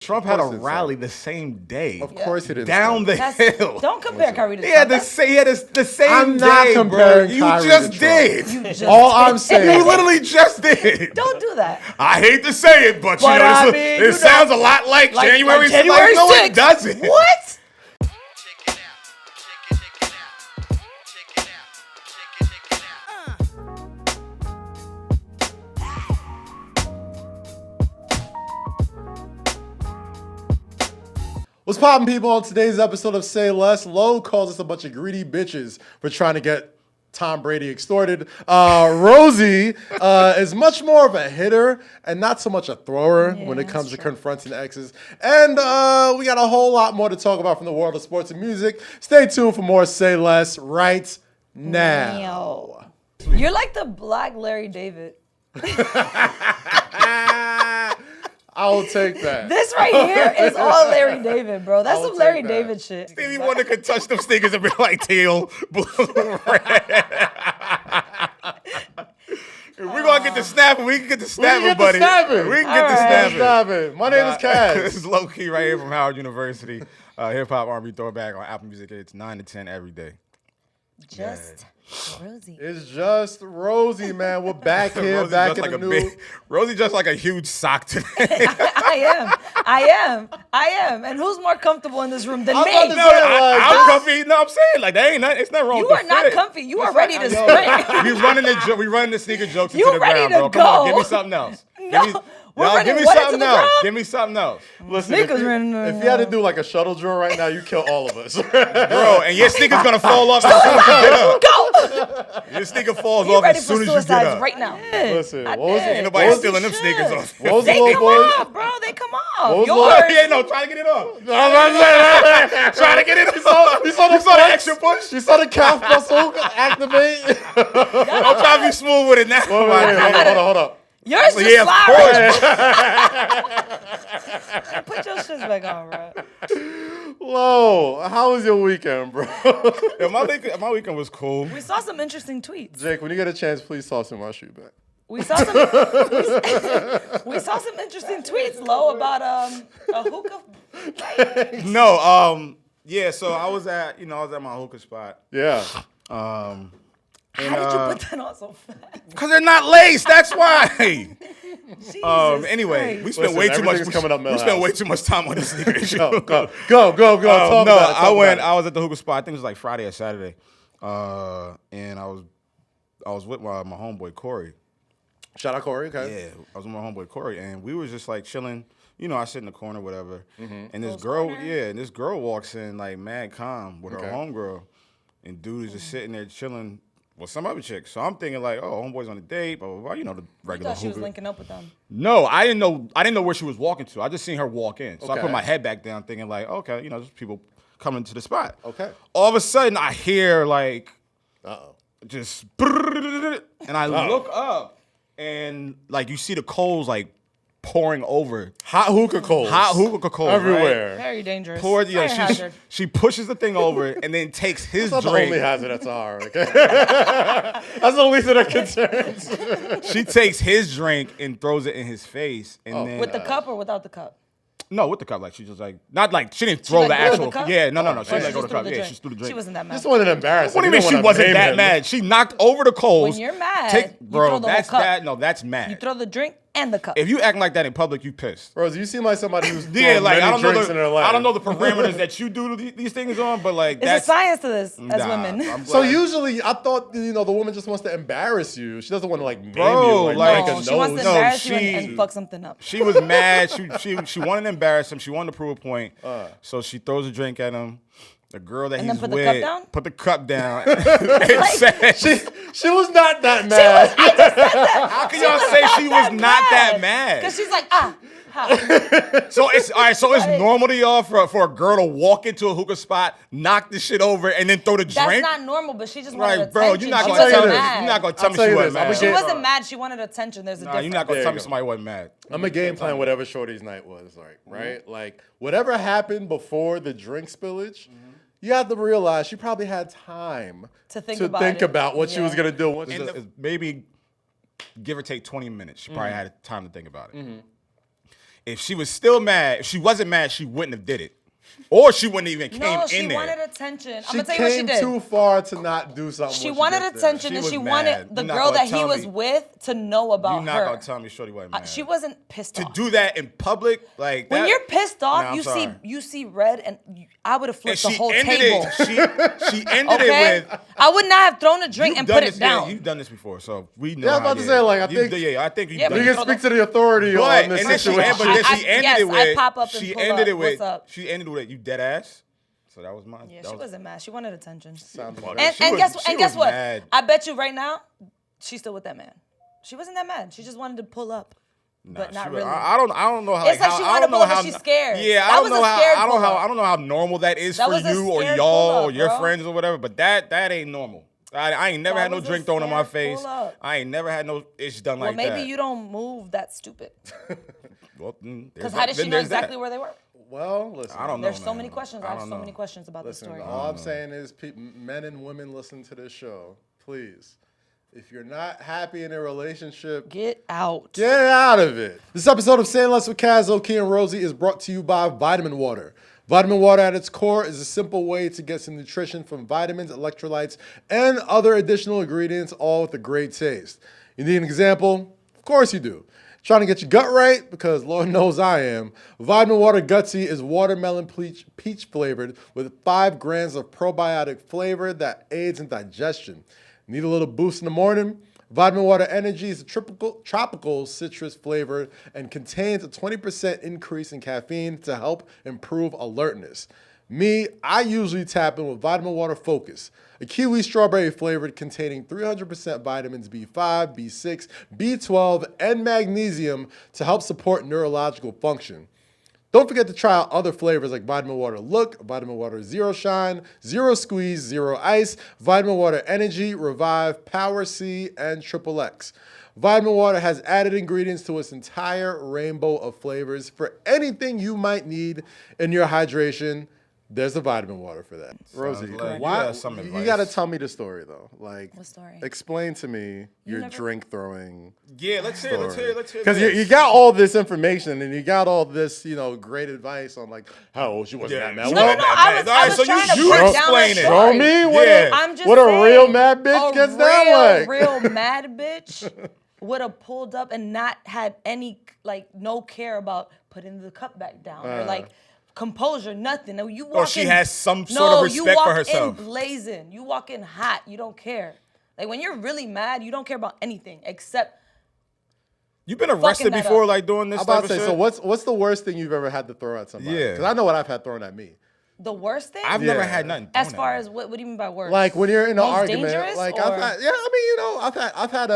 Trump had a rally the same day. Of course he didn't. Down the hill. Don't compare Kyrie to Trump. He had the same I'm day, not comparing bro. Kyrie You just to did. You just All I'm saying. You literally just did. Don't do that. I hate to say it, but you know, I mean, it sounds a lot like January 6th. January No, 6th. it doesn't. What? What's poppin', people? On today's episode of Say Less, Low calls us a bunch of greedy bitches for trying to get Tom Brady extorted. Rosy is much more of a hitter and not so much a thrower when it comes to confronting exes. And we got a whole lot more to talk about from the world of sports and music. Stay tuned for more Say Less right now. You're like the Black Larry David. I'll take that. This right here is all Larry David, bro. That's some Larry David shit. Stevie Wonder could touch them sneakers and be like teal, blue, red. If we're going to get the snapping, we can get the snapping, buddy. We can get the snapping. My name is Kaz. This is Lowkey right here from Howard University. Hip-hop R&B throwback on Apple Music. It's 9 to 10 every day. Just Rosy. It's just Rosy, man. We're back here, back in the new. Rosy just like a huge sock today. I am. And who's more comfortable in this room than me? I'm comfy. No, I'm saying like that ain't nothing. It's not wrong. You with are the not fit. comfy. You are ready to sprint. We running the sneaker jokes into You the ready ground, to bro. Come on, go. give me something else. No. Give me something else. Give me something else. Listen, if you had to do like a shuttle draw right now, you kill all of us. Bro, and your sneaker's gonna fall off as soon as you get up. Go. Your sneaker falls You off ready as for soon as you get suicides up. right now? Listen, what was it? Ain't nobody stealing them sneakers off. What was the They little come boy? off, bro. They come off. What was Yours. Yeah, no, try to get it off. Try to get it You off. saw the Extra push. You saw the calf muscle activate? I'm trying to be smooth with it now. Hold up. Yours just Yeah, slide. of course. Put your shits back on, bro. Low, how was your weekend, bro? Yeah, my weekend was cool. We saw some interesting tweets. Jake, when you get a chance, please toss in my shoe back. We saw some. we saw some interesting tweets, Lo, about a hookah. No, yeah. So I was at my hookah spot. Yeah. How did you put that on so fast? Cause they're not laced. That's why. Jesus Anyway, Christ. we spent way too much. We spent way too much time on this sneaker issue. Go. Talk about it. I was at the hookah spot. I think it was like Friday or Saturday, and I was with my homeboy Corey. Shout out Corey. Okay. Yeah, I was with my homeboy Corey, and we were just like chilling. You know, I sit in the corner, whatever. And this girl walks in like mad calm with her homegirl, and dude is just sitting there chilling with some other chick. So I'm thinking like, oh, homeboy's on a date, blah blah blah. You know, the regular. I thought she was hookah. linking up with them. No, I didn't know where she was walking to. I just seen her walk in. So I Okay. put my head back down thinking like, okay, there's people coming to the spot. Okay. All of a sudden I hear like just and I look up and like you see the coals like pouring over. Hot hookah coals. Right? Everywhere. Very dangerous. She pushes the thing over and then takes his That's not drink. the only hazard that's our, okay? That's the least of their concerns. She takes his drink and throws it in his face. And then With the cup or without the cup? No, with the cup. Like she just like not like she didn't throw the actual cup? Yeah, no. She Right. didn't go to the cup. Yeah, She she threw the drink. She wasn't that mad. This wasn't embarrassing. What do you mean she wasn't that mad? She knocked over the coals. When you're mad, you throw the whole cup. That's mad. You throw the drink and the cup. If you act like that in public, you pissed. Bro, you seem like somebody who's Yeah, like many drinks in their life. I don't know the parameters that you do these things on, but like There's a science to this as women. So usually, I thought the woman just wants to embarrass you. She doesn't want to like name Bro, you, like, break a She wants to nose. embarrass you and fuck something up. She was mad. She wanted to embarrass him. She wanted to prove a point. So she throws a drink at him. The girl that And he's then with put the cup down? put the cup down. Like, She was not that mad. I just said that. How can y'all say she was not that mad? Because she's like, So it's all right. So it's normal to y'all for a girl to walk into a hookah spot, knock the shit over, and then throw the That's drink. not normal, but she just wanted Right, attention. bro. You're not She gonna wasn't tell me. mad. You're not gonna tell I'll me tell she you wasn't this, I'm mad. a She wasn't mad. She wanted attention. There's a Nah, difference. you're not gonna There tell you me go. somebody wasn't mad. I'm a game plan whatever Shorty's night was like, right? Like whatever happened before the drink spillage, you have to realize she probably had time To think about what she was gonna do. Maybe give or take 20 minutes. She probably had time to think about it. if she was still mad, if she wasn't mad, she wouldn't have did it. Or she wouldn't even came in there. No, she wanted attention. I'm She gonna tell you what she came did. too far to not do something. She when wanted gets there. attention, She and was she mad. wanted the You're not girl gonna that he tell was me. with to know about You're her. not gonna tell me Shorty wasn't mad. She wasn't pissed To off. do that in public, like When that, you're pissed off, Nah, I'm you sorry. see red, and I would have and flipped the she whole ended table. it. She ended Okay, it with. I would not have thrown a drink You've and done put this, it down. Yeah, you've done this before, so we know. Yeah, I was how about to it say, is. like, I think- Yeah, I think you've Yeah, done We this. can speak to the authority But on this and then she, situation. but then she ended yes, it with. I pop up and she pull ended up. it with. What's up? She ended with you dead ass. So that was mine. Yeah, that she was, wasn't mad. She wanted attention. Sounds Well, like she And was- she guess was what? mad. I bet you right now, she's still with that man. She wasn't that mad. She just wanted to pull up, but Nah, not she was- really. I don't know how. It's like how, she I wanted don't to know pull up, how. but she's scared. Yeah, That I don't was know a how. scared I don't pull-up. I don't know how normal that is That for was a you or scared y'all or pull-up, your bro. friends or whatever. But that ain't normal. I ain't never That had no was a drink thrown in my scared face. pull-up. I ain't never had no ish done Well, like that. maybe you don't move that stupid. Well, Because how did she know exactly where they were? Well, listen. I don't know. There's so man. many questions. I have so many questions about this Listen, story. all I'm saying is, men and women listen to this show. Please, if you're not happy in a relationship, Get out. get out of it. This episode of Saying Less with Kaz, Lowkey and Rosy is brought to you by Vitamin Water. Vitamin Water at its core is a simple way to get some nutrition from vitamins, electrolytes, and other additional ingredients, all with a great taste. You need an example? Of course you do. Trying to get your gut right? Because Lord knows I am. Vitamin Water Gutsy is watermelon peach flavored with 5 grams of probiotic flavor that aids in digestion. Need a little boost in the morning? Vitamin Water Energy is a tropical citrus flavor and contains a 20% increase in caffeine to help improve alertness. I usually tap in with Vitamin Water Focus, a kiwi strawberry flavored containing 300% vitamins B5, B6, B12, and magnesium to help support neurological function. Don't forget to try out other flavors like Vitamin Water Look, Vitamin Water Zero Shine, Zero Squeeze, Zero Ice, Vitamin Water Energy, Revive, Power C, and Triple X. Vitamin Water has added ingredients to its entire rainbow of flavors for anything you might need in your hydration. There's the Vitamin Water for that. Rosie, like why, you got some you advice. got to tell me the story, though. Like, What story? explain to me your never- drink throwing. Yeah, let's hear. Because you got all this information and you got all this, great advice on like how she wasn't that mad. No, Well, I was so trying to you break down explain that it. story. show me what, Yeah. I'm just what a saying, real mad bitch gets down like. real mad bitch would have pulled up and not had any no care about putting the cup back down or composure, nothing. No, you walk Or she in, has some sort of respect you walk for herself. in blazing. You walk in hot. You don't care. Like when you're really mad, you don't care about anything except. You've been arrested that before, up. like doing this I'm type about of to say, shit? so what's the worst thing you've ever had to throw at somebody? Yeah. Because I know what I've had thrown at me. The worst thing? I've never had nothing. as thrown far at me. as what do you mean by worst? Like when you're in an Most argument, dangerous, like or- I've had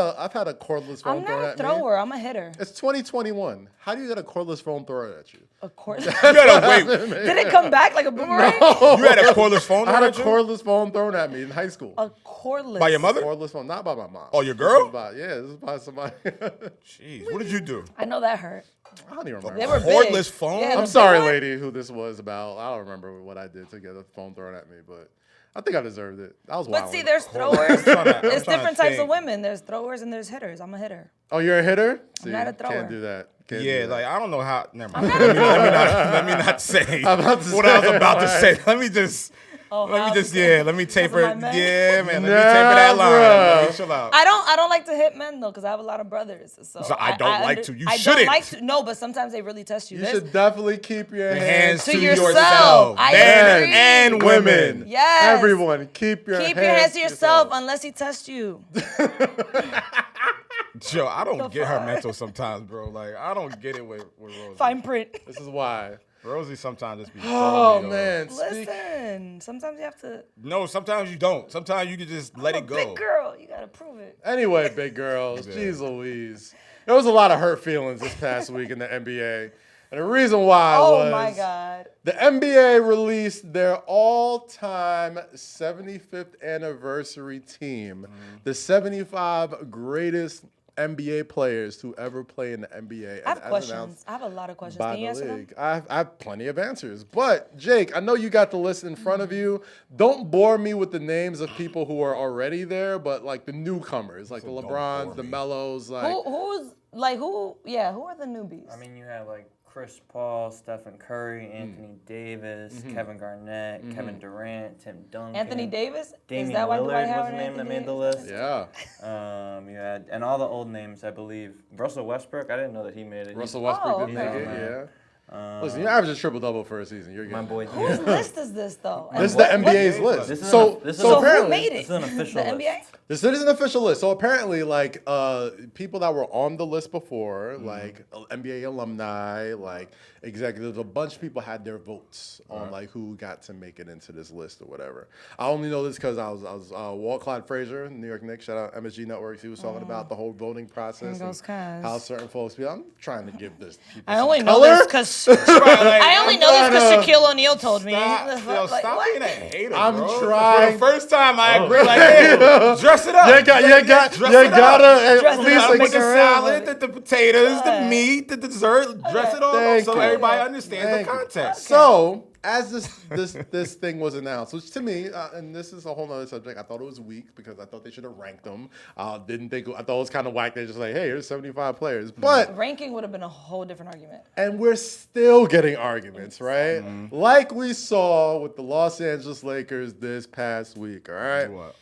a cordless phone I'm thrown not a at me. thrower. I'm a hitter. It's 2021. How do you get a cordless phone thrown at you? Of course. You had a wait. Did it come back like a boomerang? You had a cordless phone. I had a thrown at you? cordless phone thrown at me in high school. A cordless. By your mother? Cordless phone, not by my mom. Oh, your girl? This is by somebody. Jeez, what did you do? I know that hurt. I don't even remember. They were Cordless big. phone? Yeah, I'm the I'm sorry, big one. lady, who this was about. I don't remember what I did to get a phone thrown at me, but I think I deserved it. I was wild. But see, there's throwers. I'm trying to There's different types think. of women. There's throwers and there's hitters. I'm a hitter. Oh, you're a hitter? See, not a thrower. Can't do that. Can't do Yeah, that. like I don't know how. Never mind. Let me not say about to what I was say, about to right. say. Let me just let me taper. of my men? Yeah, man. Let me Nah, taper that line. bruh. Let me chill out. I don't like to hit men though, because I have a lot of brothers. So I don't like to. You I shouldn't. don't like to. No, but sometimes they really test you. You There's- should definitely keep your Hands hands to yourself. yourself. I Men agree. and women. Yes. Everyone, keep your Keep hands your hands to yourself unless he tests you. Joe, I don't get her fuck? mental sometimes, bro. Like I don't get it with Rosie. Fine print. This is why. Rosie sometimes just be. Oh throwing me off. man, speak. Listen, sometimes you have to. No, sometimes you don't. Sometimes you can just let I'm it a go. big girl. You gotta prove it. Anyway, big girls, Yeah. jeez Louise. There was a lot of hurt feelings this past week in the NBA. And the reason why was Oh my God. the NBA released their all-time 75th anniversary team, the 75 greatest NBA players to ever play in the NBA. I have as questions. announced I have a lot of questions. by Can you the answer them? league. I have plenty of answers. But, Jake, I know you got the list in front of you. Don't bore me with the names of people who are already there, but like the newcomers, like the don't LeBrons, bore the me. Melos, like Who are the newbies? I mean, you have like Chris Paul, Stephen Curry, Anthony Davis, Kevin Garnett, Kevin Durant, Tim Duncan. Anthony Davis? Damian Is that why Lillard Dwight was Howard the name that Anthony made the Davis? list. Yeah. You had, and all the old names, I believe. Russell Westbrook, I didn't know that he made it. Russell Westbrook didn't okay. make it, yeah. Listen, you averaged a triple-double for a season. You're good. My boy. Whose list is this, though? This is the NBA's list. This is So So apparently, who made it? This is an official The list. NBA? this is an official list. So apparently, like people that were on the list before, like NBA alumni, like executives, a bunch of people had their votes on like who got to make it into this list or whatever. I only know this because I was Walt Clyde Frazier, New York Knicks, shout out MSG Networks. He was talking about the whole voting process There goes and Kaz. how certain folks feel. I'm trying to give this people I some only know color. this because I only know this because Shaquille O'Neal told me. Stop, Like, stop what? being a hater, I'm bro. trying. For the first time, I agree. Like, hey, dress it up. You gotta at Dress it least up. Make Make the it real. salad, the potatoes, the Yeah. meat, the dessert. Dress it all up Thank so you. everybody understands Thank the you. context. So, as this thing was announced, which to me, and this is a whole other subject, I thought it was weak because I thought they should have ranked them. I thought it was kind of whack. They're just like, hey, here's 75 players. But, Ranking would have been a whole different argument. and we're still getting arguments, right? Like we saw with the Los Angeles Lakers this past week, all right? What?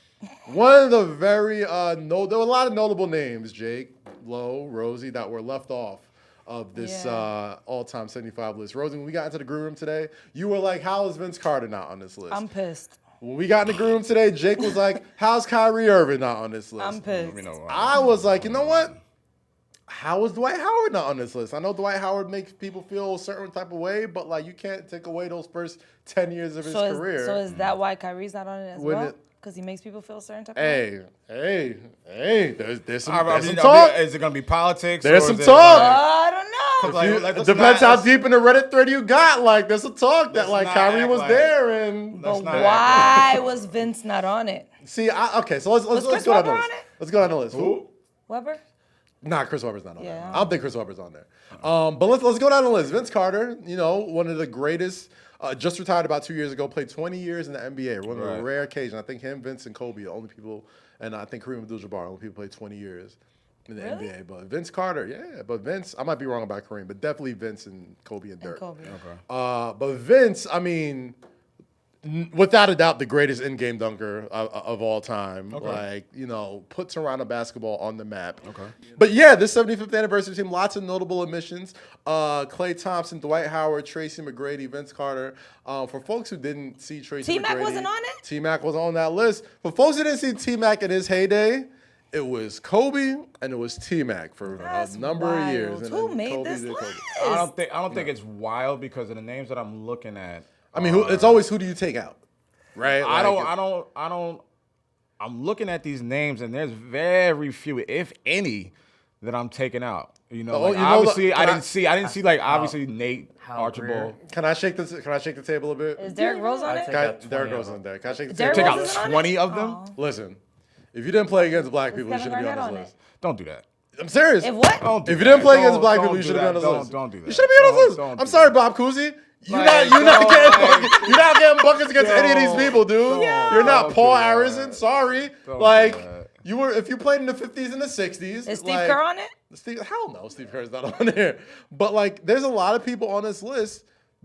One of the very, there were a lot of notable names, Jake, Lowe, Rosy, that were left off of this Yeah. all-time 75 list. Rosie, when we got into the green room today, you were like, how is Vince Carter not on this list? I'm pissed. When we got in the green room today, Jake was like, how's Kyrie Irving not on this list? I'm pissed. Let me know why. I was like, you know what? How is Dwight Howard not on this list? I know Dwight Howard makes people feel a certain type of way, but like you can't take away those first 10 years of his career. So is that why Kyrie's not on it as When well? it- Because he makes people feel a certain type of way? Hey, there's some, I there's mean, some talk. Is it going to be politics? There's or some is it talk. like- I don't know. Like, You- let's depends not- how let's- deep in the Reddit thread you got. Like, there's a talk that let's like not Kyrie act was like- there, and But not why was Vince not on it? see, okay, so let's Chris go down the Webber list. on it? Let's go down the list. Who? Weber? Nah, Chris Webber's not on there. Yeah. I don't think Chris Webber's on there. But let's go down the list. Vince Carter, one of the greatest. Just retired about 2 years ago. Played 20 years in the NBA. One of the Right. rare occasions. I think him, Vince, and Kobe are the only people, and I think Kareem Abdul-Jabbar, only people played 20 years in the Really? NBA. But Vince Carter, yeah. But Vince, I might be wrong about Kareem, but definitely Vince and Kobe and Dirk. Kobe. But Vince, I mean, without a doubt, the greatest in-game dunker of all time. Okay. Like, puts Toronto basketball on the map. Okay. But yeah, this 75th anniversary team, lots of notable admissions. Klay Thompson, Dwight Howard, Tracy McGrady, Vince Carter. For folks who didn't see Tracy T-Mac McGrady, wasn't on it? T-Mac was on that list. For folks who didn't see T-Mac in his heyday, it was Kobe and it was T-Mac for That's a number of wild. years. And Who then made Kobe this did Kobe. list? I don't think it's wild because of the names that I'm looking at. I mean, it's always who do you take out, right? I Like, don't. I'm looking at these names, and there's very few, if any, that I'm taking out. Obviously, I didn't see like obviously Nate, Hal Archibald. Can I shake the table a bit? Is Derrick Rose on I it? take out Derrick 20 Rose of on there. Can I shake the Derrick table? Take Rose out isn't on it? 20 of them. Listen, if you didn't play against black people, you Kevin shouldn't be on Garnett this on list. Don't do that. I'm serious. If what? Don't do If you that. didn't play against Don't- black don't people, you do should have been on that. this list. Don't do that. You should be on this list. Don't I'm do sorry, that. Bob Cousy. You're Like, not getting like- you're not getting buckets against any of these people, dude. Don't- You're not don't Paul do that. Arizin. Sorry. Don't do Like that. you were if you played in the 50s and the 60s. Is Steve Kerr on it? Hell no, Steve Kerr's not on there. But like, there's a lot of people on this list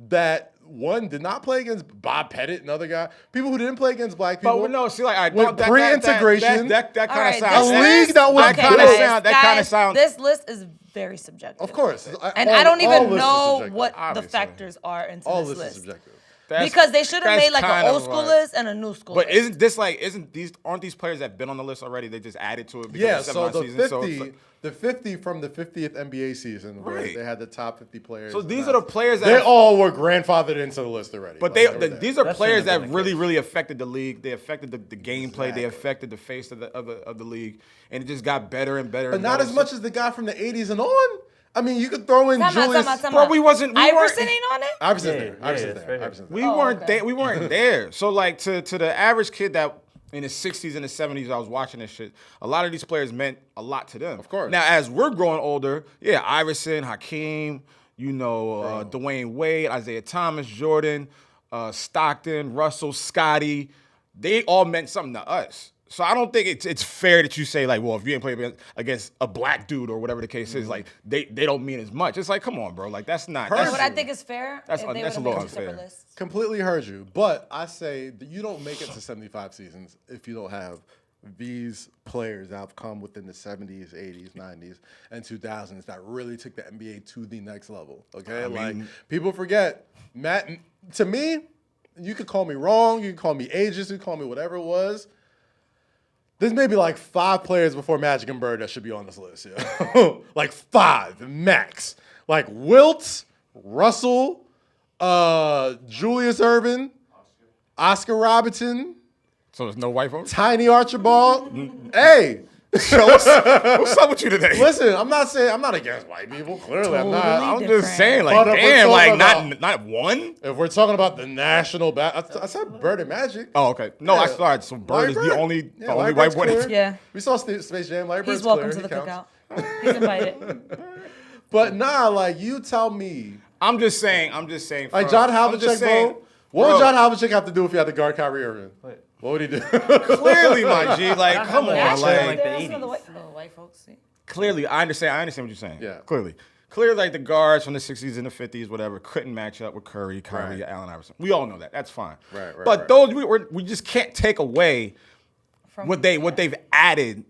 that one did not play against Bob Pettit, another guy. People who didn't play against black people. But no, see, like I With don't that pre-integration- that kind All of right, sounds. A league that was that kind of built- sound. That kind of sounds. This list is very subjective. Of course. And I don't even lists are know subjective. what the Obviously. factors are into All this lists are list. subjective. That's- Because they should have that's made like an kind old of school like- list and a new school But list. aren't these players that have been on the list already? They just added to it because Yeah, of the so 7-on the season. 50, the 50 from the 50th NBA season, where Right. they had the top 50 players. So these are the players that They have- all were grandfathered into the list already. But Like, were there. these are That players shouldn't have that been the really, case. really affected the league. They affected the gameplay. They affected the face of the league, and it just got better and better. But and not better. as much as the guy from the 80s and on. I mean, you could throw in Julius. Bro, we wasn't- we Iverson weren't- ain't on it? Iverson's Yeah, there. yeah, Iverson's it's there. right here. Iverson's there. We Oh, weren't okay. there. We weren't there. So like to the average kid that in his 60s and his 70s, I was watching this shit. A lot of these players meant a lot to them. Of course. Now as we're growing older, yeah, Iverson, Hakeem, Dwayne Wade, Isaiah Thomas, Jordan, Stockton, Russell, Scotty, they all meant something to us. So I don't think it's fair that you say like, well, if you ain't play against a black dude or whatever the case is, like they don't mean as much. It's like, come on, bro. Like that's not. But I think is fair. That's if they a would've little made two unfair. separate lists. Completely heard you, but I say that you don't make it to 75 seasons if you don't have these players that have come within the 70s, 80s, 90s, and 2000s that really took the NBA to the next level. Okay, like people forget. Matt, to me, you could call me wrong, you could call me ageist, you could call me whatever it was. There's maybe like 5 players before Magic and Bird that should be on this list. Yeah. Like 5 max. Like Wilt, Russell, Julius Erving, Oscar Robertson. So there's no white folks? Tiny Archibald. Hey. What's up with you today? Listen, I'm not against white people. Clearly, I'm not. I'm different. just saying, like, But if we're damn, like, talking not one? If we're talking about the national I said Bird and Magic. Oh, okay. No, Yeah. I started. So Bird is the only Larry white Bird's boy. clear. Yeah. We saw Space Jam. Larry Bird's He's welcome clear. to the He counts. cookout. He's invited. But nah, like you tell me. I'm just saying. Like John Havlicek, bro. What would John Havlicek have to do if he had to guard Kyrie Irving? What would he do? Clearly, my G, like, come on, Havlicek, like, the There's 80s. another white folks. See? clearly, I understand what you're saying. Yeah. Clearly, like the guards from the 60s and the 50s, whatever, couldn't match up with Curry, Kyrie, Right. Allen Iverson. We all know that. That's fine. Right. But those we just can't take away what they've added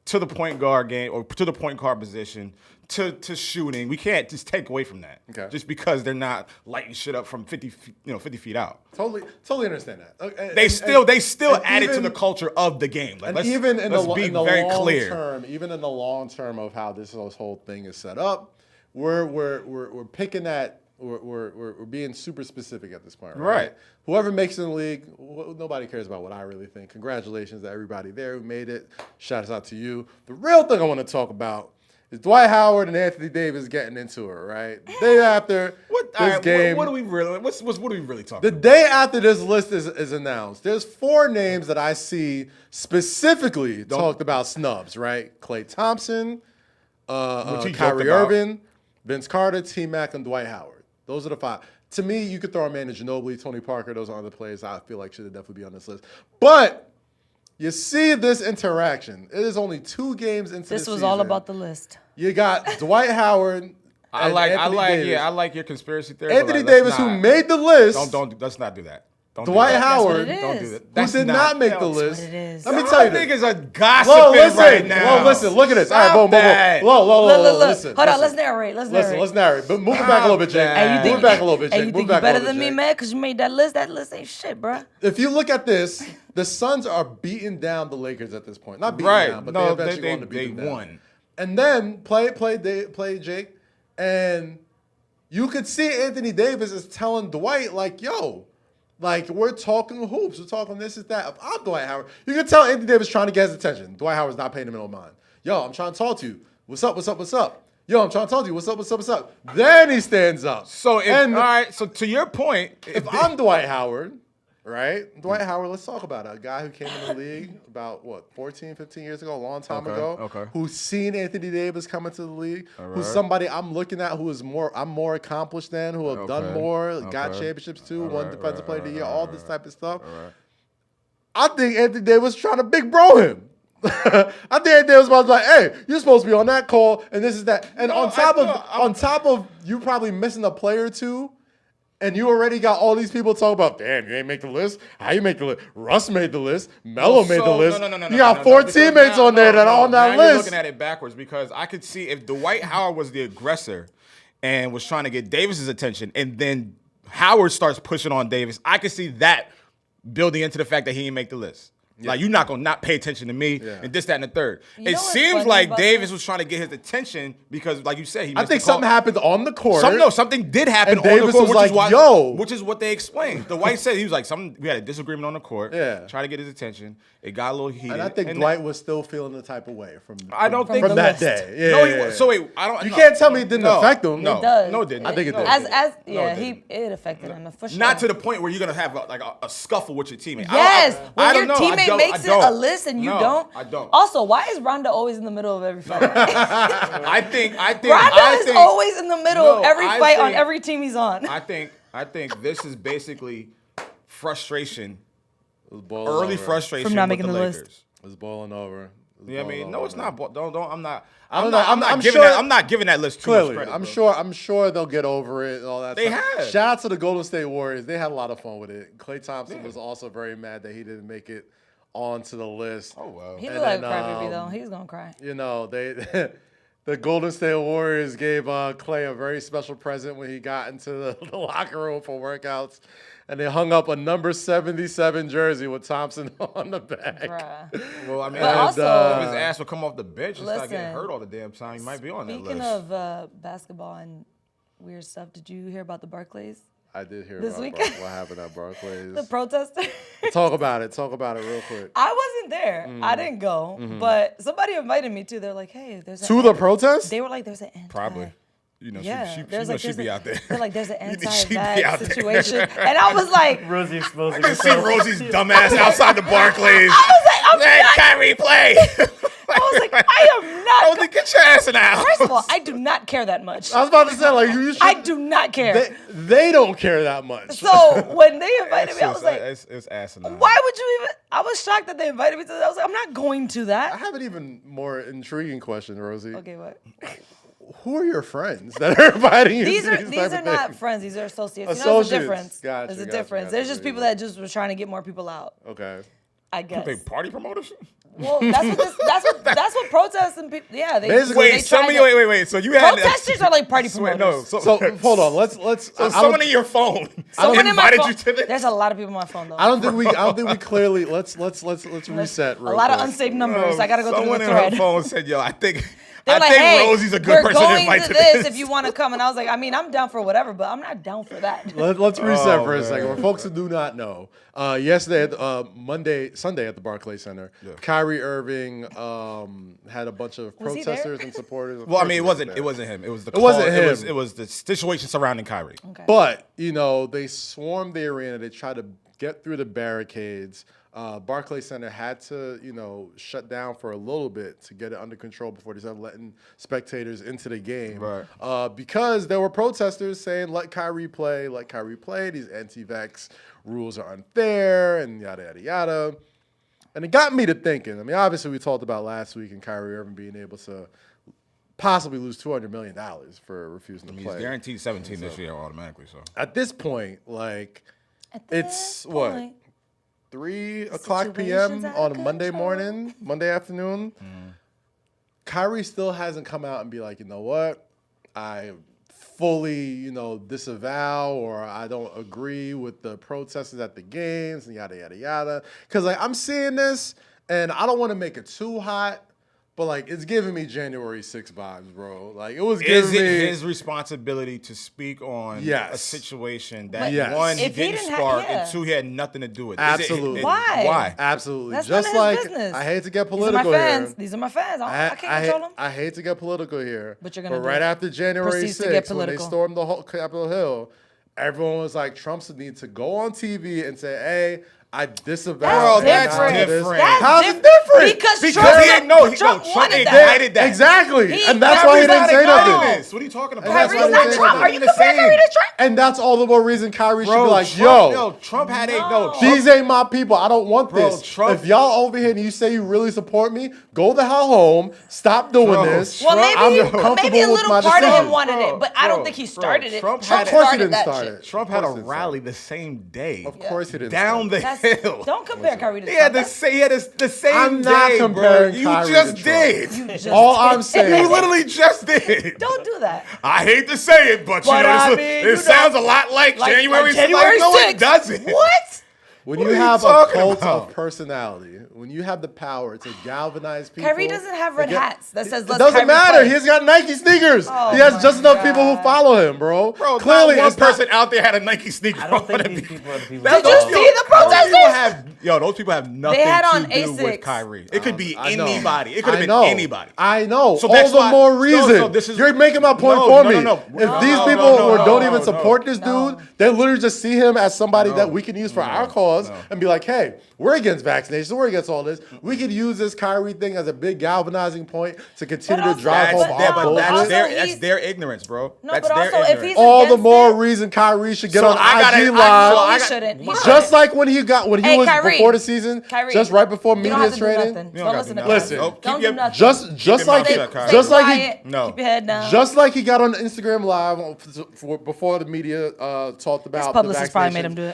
to the point guard game or to the point guard position. To shooting, we can't just take away from that. Okay. Just because they're not lighting shit up from 50 feet out. Totally understand that. They still added to even- the culture of the game. Like, And let's, even in let's the, be in the very long clear. term, even in the long term of how this whole thing is set up, we're picking at we're being super specific at this point, right? Right. Whoever makes it in the league, nobody cares about what I really think. Congratulations to everybody there who made it. Shouts out to you. The real thing I want to talk about is Dwight Howard and Anthony Davis getting into it, right? The day after this game. What are we really? What are we really talking? The day after this list is announced, there's 4 names that I see specifically talked about snubs, right? Klay Thompson, Which he joked Kyrie about. Irving, Vince Carter, T-Mac, and Dwight Howard. Those are the 5. To me, you could throw Amanda Ginobili, Tony Parker. Those are other players I feel like should definitely be on this list. But you see this interaction. It is only 2 games into This the was season. all about the list. You got Dwight Howard. I and like your conspiracy theory. but, Anthony like, let's Davis, who not- made the list. let's not do that. Don't do Dwight that. Howard, That's what it Don't is. do that. who That's did not make the that's list. what it is. Let me tell you Y'all this. niggas are gossiping Listen, right now. listen, look at this. All right, Stop boom, boom, that. boom. Look, Look. listen. Hold on, listen. let's narrate. Let's narrate. But move it back a little bit, Jake. Stop that. Move it back a little bit, Hey, Jake. you Move think back you a better little than bit, me, Jake. man? Because you made that list. That list ain't shit, bruh. If you look at this, the Suns are beating down the Lakers at this point. Not beating Right. down, but No, they eventually want to they beat them down. won. And then play Jake, and you could see Anthony Davis is telling Dwight, like, yo, like, we're talking hoops. We're talking this is that. If I'm Dwight Howard, you can tell Anthony Davis trying to get his attention. Dwight Howard's not paying him no mind. Yo, I'm trying to talk to you. What's up? Yo, I'm trying to talk to you. What's up? Then he stands up. So all right. So to your point, If I'm Dwight Howard, right? Dwight Howard, let's talk about it. A guy who came in the league about, 14, 15 years ago, a long time ago. Okay. Who's seen Anthony Davis come into the league. All Who's right. somebody I'm looking at who is I'm more accomplished than, who have done Okay. more, got Okay. championships too, All won right, Defensive Player of the Year, all this type of stuff. All right. I think Anthony Davis trying to big bro him. I think Anthony Davis was like, hey, you're supposed to be on that call, and this is that. And No, on top of you probably missing a player or two, and you already got all these people talking about, damn, you ain't make the list. How you make the list? Russ made the list. Melo made the list. You got 4 teammates on there that are on that now You're list. looking at it backwards because I could see if Dwight Howard was the aggressor and was trying to get Davis's attention, and then Howard starts pushing on Davis, I could see that building into the fact that he didn't make the list. Like, you're not going to not pay attention to me and this, that, and the third. You know It what's seems funny like about Davis this? was trying to get his attention because, like you said, he I missed think the call. something happened on the court. Something did happen And on Davis the court, was which is like, why, yo. which is what they explained. The White said he was like, we had a disagreement on the court. Yeah. Try to get his attention. It got a little heated. And I think Dwight was still feeling the type of way from I don't think from the that list. day. Yeah. No, he was. So wait, I don't. You no. can't tell me it didn't No, affect him. No, It does. no, it didn't. I think it No, did. It affected him for sure. Not to the point where you're gonna have a scuffle with your teammate. Yes, I when don't your know. teammate makes it a list and you No, don't. I don't. Also, why is Ronda always in the middle of every fight? I think. Ronda is always in the middle of every I fight on think- every team he's on. I think this is basically frustration, It was boiled early over. frustration From not with making the the list. Lakers. It's boiling over. Yeah, I mean, no, it's not. Don't. I'm not. I don't know. I'm not giving sure, that. I'm not giving that list too much clearly. credit. I'm sure they'll get over it and all that. They stuff. have. Shout out to the Golden State Warriors. They had a lot of fun with it. Klay Thompson was also very mad that he didn't make it onto the list. Oh wow. He looked like a crybaby though. He's gonna cry. You know, they the Golden State Warriors gave Klay a very special present when he got into the locker room for workouts, and they hung up a number 77 jersey with Thompson on the back. Bruh. Well, I mean, But also- if his ass would come off the bench and start getting Listen, hurt all the damn time, he might be on that list. Speaking of basketball and weird stuff, did you hear about the Barclays? I did hear This about weekend? what happened at Barclays. The protesters? Talk about it real quick. I wasn't there. I didn't go. But somebody invited me to. They're like, hey, there's To the protest? They were like, there's an anti. Probably. You know, Yeah, she there's she'd be out there. They're like, there's an You think she'd be out anti-vax there? situation. And I was like, Rosie exposing I can see herself. Rosie's dumbass outside the Barclays. I'm Let not- Kyrie play. I was like, I am not. Rosie, get your ass in the house. First of all, I do not care that much. I was about to say, like, you should, I do not care. they don't care that much. So when they invited me, I was like, it's asinine. why would you even? I was shocked that they invited me to that. I was like, I'm not going to I that. have an even more intriguing question, Rosie. Okay, what? Who are your friends that are inviting you These to are these these type are of not things? friends. These are associates. You know, there's a Associates. difference. Gotcha, There's a gotcha, difference. gotcha. There's just people that just were trying to get more people out. Okay. I guess. They party promoters? Well, that's what protests and people. Yeah, they. Basically- they Wait, so try many, to- wait. So you had Protesters are like party Wait, promoters. no. So hold on. Let's. So I someone don't, in your phone Someone in my invited phone. you to this. There's a lot of people on my phone though. I don't think we clearly. Let's reset. A Real lot of quick. unsaved numbers. I gotta go through Someone the in her thread. phone said, "Yo, I think They're like, think hey, Rosie's a good we're person to going invite to to this this." if you want to come. And I was like, I mean, I'm down for whatever, but I'm not down for that. Let's reset Oh, for a man. second. For folks who do not know, yesterday, Sunday at the Barclays Center, Kyrie Irving had a bunch of Was he there? protesters and supporters. Of Well, I course mean, he it was wasn't there. him. It was the It wasn't call- him. It was the situation surrounding Kyrie. Okay. But, you know, they swarmed the arena. They tried to get through the barricades. Barclays Center had to, you know, shut down for a little bit to get it under control before they started letting spectators into the game. Right. Because there were protesters saying, let Kyrie play. These anti-vax rules are unfair and yada, yada, yada. And it got me to thinking. I mean, obviously we talked about last week and Kyrie Irving being able to possibly lose $200 million for refusing to He's play. guaranteed 17 this year automatically. So At this point, like, At it's this what? point, 3 o'clock p.m. situation's out on of a Monday control. morning, Monday afternoon. Kyrie still hasn't come out and be like, you know what? I fully, you know, disavow or I don't agree with the protesters at the games and yada, yada, yada. Because, like, I'm seeing this and I don't want to make it too hot, but, like, it's giving me January 6 vibes, bro. Like, it was is giving it me... his responsibility to speak on a Yes. situation that But Yes. one, he if he didn't didn't start, yeah. and two, he had nothing to do with it? Absolutely. Why? Why? Absolutely. That's Just none of like, his business. I hate to get These are my political fans. here. These are my fans. I can't control them. I hate to get political here, But you're gonna do right it. after January Proceeds to get 6th, when they political. stormed the whole Capitol Hill, everyone was like, Trump need to go on TV and say, "Hey, I disavow." That's Bro, that's different. different. That's How's different. it different? Because Because Trump, he didn't know. Trump Trump wanted that. ignited that. Exactly, He- and that's why he didn't say nothing. This. What are you talking about? And that's Kyrie's why not he Trump. didn't Are you say comparing nothing. Kyrie to Trump? And that's all the more reason Kyrie should Bro, be like, Trump, Trump had a No. These ain't my people. I don't want Bro, this. Trump- If y'all over here and you say you really support me, go the hell home. Stop doing Bro, this. Well, I'm maybe comfortable a with little my part of decision. him wanted Bro, it, but I don't bro, think he bro, started it. Trump Trump had it. Of course he started didn't that start shit. it. Trump Of had a course he didn't rally start the same day. Of course he didn't. Down the That's, hill. don't compare Kyrie to He had Trump. the same I'm day, not comparing bro. You Kyrie just to Trump. did. You just All did. I'm saying- You literally just did. Don't do that. I hate to say it, but, But you know, I this, mean, it you know, sounds a lot like January 6th. January No, 6th. it doesn't. What? When What you are you have a talking cult about? of personality, when you have the power to galvanize people. Kyrie doesn't have red Again, hats that says It let's doesn't Kyrie matter. play. He's got Nike sneakers. Oh He has my just enough people who God. follow him, bro. Bro, Clearly, not one it's not- person out there had a Nike sneaker. I don't think on. these people are the people. Did you that see follow. the protesters? Those people have nothing had on to do with Asics. Kyrie. It could be I know. anybody. It could have I been know. anybody. I know. So All that's the why- more no, reason. so this is- You're making my point No, for no, me. no, no. If No, these no, people no, no, don't no, even no. support this dude, No. they literally just see him as somebody that we can use for our cause. cause and be like, hey, we're against vaccinations, we're against all this. We could use this Kyrie thing as a big galvanizing point to continue to drive home our bullshit. That's their ignorance, bro. No, that's but their also, if ignorance. he's All the against more it, reason Kyrie should get So on I IG gotta- Live. no, he shouldn't. He Just shouldn't. like when he was Kyrie, before the season, Kyrie, just right before you media don't have to do training. nothing. You Don't gotta listen do to nothing. Listen, Kyrie. Nope, Don't keep do your- nothing. just like mouth he, shut, Kyrie. just like he, Quiet, No. keep your head down. just like he got on Instagram Live before the media talked about the publicist probably made him vaccinations. do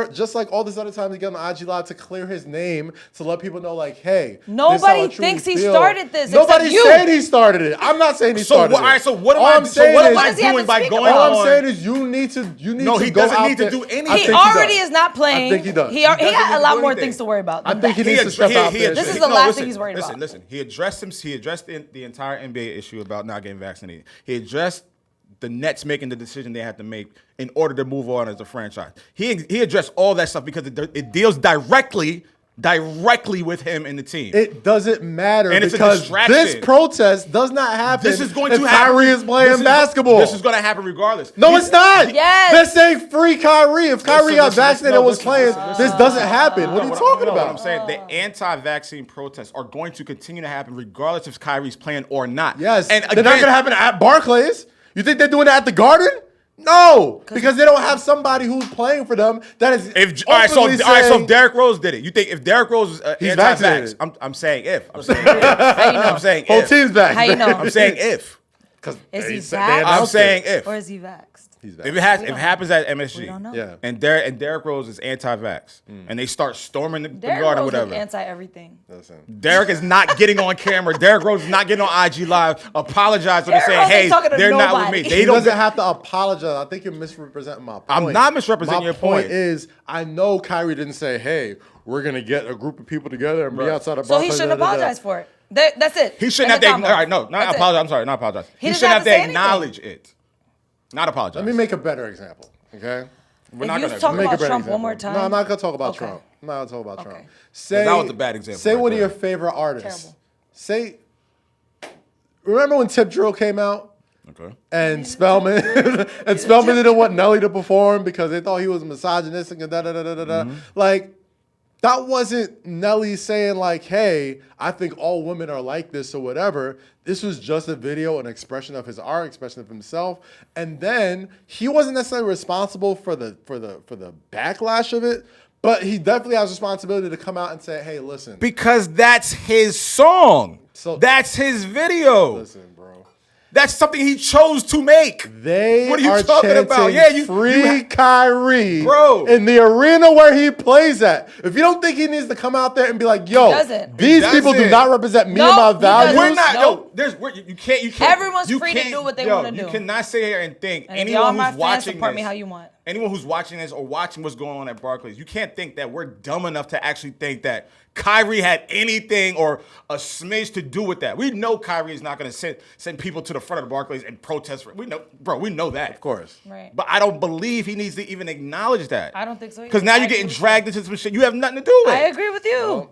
it. Just like all this other time he got on IG Live to clear his name to let people know, like, hey, Nobody this is how I truly thinks he feel. started this, Nobody except you. said he started it. I'm not saying he So started what? it. All right. So what am All I? I'm So saying what am is- I does he have doing to by speak going about? all I'm on? saying is you need to No, to he go doesn't out need to there. do anything. I He think already does. is not playing. I think he does. He doesn't got need a to lot do more anything. things to worry about. I than think he that. needs to step out there. This is the last thing he's worried listen, about. Listen, he addressed the entire NBA issue about not getting vaccinated. He addressed the Nets making the decision they had to make in order to move on as a franchise. He addressed all that stuff because it deals directly with him and the team. It doesn't matter And it's a because distraction. this protest does not happen. This is going if to happen. Kyrie is playing basketball. This is going to happen regardless. No, it's not. Yes. They're saying free Kyrie. If Kyrie got vaccinated and was playing, listen. this doesn't happen. What are you talking What I'm about? saying, the anti-vaccine protests are going to continue to happen regardless if Kyrie's playing or not. Yes. And They're not going to happen at Barclays. You think they're doing that at the Garden? No, because they don't have somebody who's playing for them that is All right, so saying, if Derrick Rose did it, you think if Derrick Rose was He's anti-vax? vaccinated. I'm saying if. I'm saying if. How you know? I'm saying whole if. team's back. How you know? I'm saying if. Because Is he they vaxxed? announced I'm saying it. if. Or is he vaxxed? He's If vaccinated. it happens at MSG, We don't know. Yeah. and Derrick Rose is anti-vax, and they start storming the Derrick garden, Rose whatever. is anti-everything. Listen. Derrick is not getting on camera. Derrick Rose is not getting on IG Live. Apologizing and Derrick saying, Rose ain't "Hey, talking to they're not with nobody. me." He They don't. doesn't have to apologize. I think you're misrepresenting my point. I'm not misrepresenting your point. My point is, I know Kyrie didn't say, "Hey, we're gonna get a group of people together and be Right. outside of So he Barclays." shouldn't apologize for it. That's it. He shouldn't have End to. of All combo. right, no, not That's it. apologize. I'm sorry, not apologize. He doesn't shouldn't have have to to say anything. acknowledge it. Not apologize. Let me make a better example. Okay. We're If not you gonna talk make about a better Trump one more example. time. No, I'm not gonna talk about Okay. Trump. I'm not gonna talk about Trump. Okay. Say That was a bad example Say right one of there. your favorite artists. Terrible. Say. Remember when Tip Drill came out? Okay. And Spellman didn't want Nelly to perform because they thought he was misogynistic and da-da-da-da-da. Like, that wasn't Nelly saying like, hey, I think all women are like this or whatever. This was just a video, an expression of his art, expression of himself. And then he wasn't necessarily responsible for the backlash of it, but he definitely has responsibility to come out and say, hey, listen. Because that's his song. So- That's his video. Listen, bro. That's something he chose to make. They What are you are talking chanting about? Yeah, you free Kyrie Bro. in the arena where he plays at. If you don't think he needs to come out there and be like, yo, doesn't. these He people do doesn't. not represent me No, and my he values. doesn't. We're not. Nope. You can't. Everyone's you free to can't- do what they yo, wanna do. You cannot sit here and think And if y'all anyone my who's fans, watching support me this, how you want. anyone who's watching this or watching what's going on at Barclays, you can't think that we're dumb enough to actually think that Kyrie had anything or a smidge to do with that. We know Kyrie is not going to send people to the front of the Barclays and protest. We know that. Of course. Right. But I don't believe he needs to even acknowledge that. I don't think so either. Because now I you're getting agree. dragged into some shit you have nothing to do with. I agree with you. Well,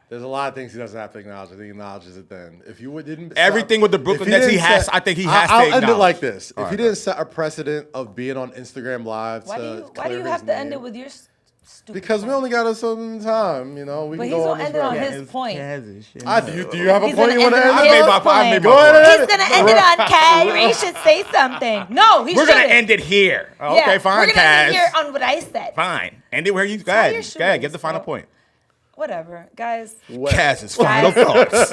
there's a lot of things he doesn't have to acknowledge. I think he acknowledges it then. If you didn't Everything with the Brooklyn Nets, I think he has to I'll end it acknowledge. like this. All If he right, didn't set a precedent of being on Instagram Live Why do to you clear his have to end name- it with your stupid Because we point? only got a certain time, you know. We But can he's go on gonna this end it on forever. his point. Do you have a He's point gonna you want to end it end on it I made his my- I made point. my Go ahead and He's end it. gonna end it on Kyrie should say something. No, he We're shouldn't. going to end it here. Okay, Yeah, fine, We're gonna end it Kaz. here on what I said. Fine. End it where you go Tie your ahead. Go ahead. Give the shoes, final bro. point. Whatever, guys. Kaz's final Guys. thoughts.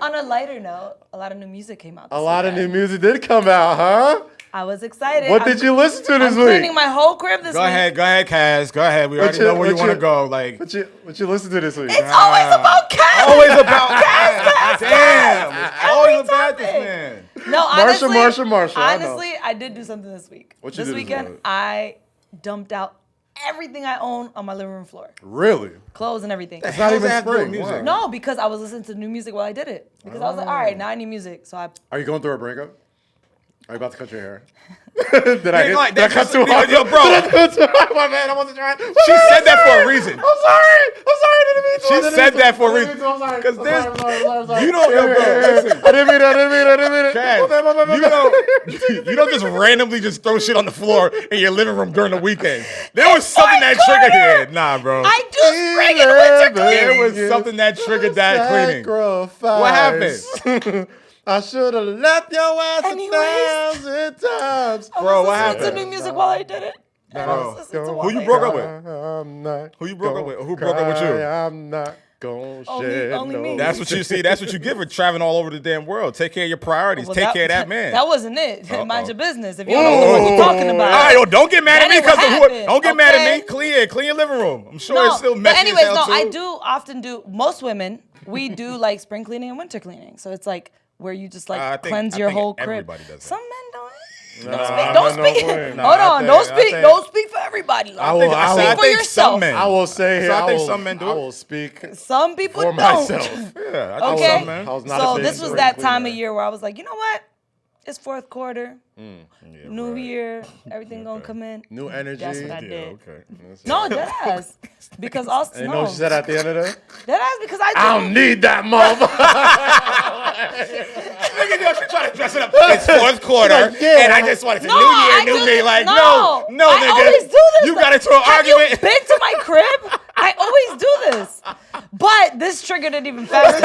on a lighter note, a lot of new music came out. A this lot of new weekend. music did come out, huh? I was excited. What did you listen to this I'm week? cleaning my whole crib this Go week. ahead, Kaz. Go ahead. We already know where you want to go. Like, What you listen to this week? It's always about Kaz. always about Kaz, Kaz, Damn. Kaz. It's always Every about this topic. man. No, honestly, Marsha, I know. honestly, I did do something this week. What you this do this weekend, week? I dumped out everything I own on my living room floor, Really? clothes and everything. It's not How's even that doing spring. music? Wow. No, because I was listening to new music while I did it. Because I was like, all right, now I need music. So I Are you going through a breakup? Are you about to cut your hair? Did I cut too hard? Yo, bro. My man, I wasn't trying. She said that for a reason. I'm sorry. I didn't mean to. She said that for a reason. Because there's, you don't, yo, bro, listen. I didn't mean it. Kaz, you don't just randomly just throw shit on the floor in your living room during the weekend. There was something that triggered it. Nah, bro. I do spring and winter cleaning. There was something that triggered that cleaning. What happened? I should have left your ass Anyways. 1,000 times. Bro, what I happened? listened to new music while I did it. Bro. Who Who you broke up with? I'm not. Who you broke up with? Who broke up with you? I'm not gonna shed only me. That's what you see. That's what you get for traveling all over the damn world. Take care of your priorities. Well, Take care of that man. That wasn't it. Mind your business. If you don't know what you're talking about. All right, yo, don't get mad at That me ain't what happened, don't get mad at me. okay? Clean your living room. I'm sure No, it's still but messy anyways, as hell too. I do often do. Most women, we do like spring cleaning and winter cleaning. So it's like where you just like I think cleanse your whole crib. everybody does that. Some men don't. Nah, Don't no speak. way. Nah, Hold I on. think- Don't I speak. think- Don't speak for everybody. I will- I Speak will- for think yourself. some men. I will say here. So I think some men do I it. will speak Some people for don't. myself. Yeah, I think Okay. some, man. I was not So a big this was spring that cleaner. time of year where I was like, you know what? It's fourth quarter, Yeah, new right. year, everything gonna come in. New energy. That's what I Yeah, did. okay. No, dead ass. Because also, And you no. know what she said at the end of the day? Dead ass because I I don't need that motherfucker. Nigga, yo, she trying to dress it up. It's fourth quarter, Like, yeah. and I just wanted to No, new I year, new do me. this- Like, no, no, I nigga. always do this. You got into an Have argument. you been to my crib? I always do this. But this triggered it even faster.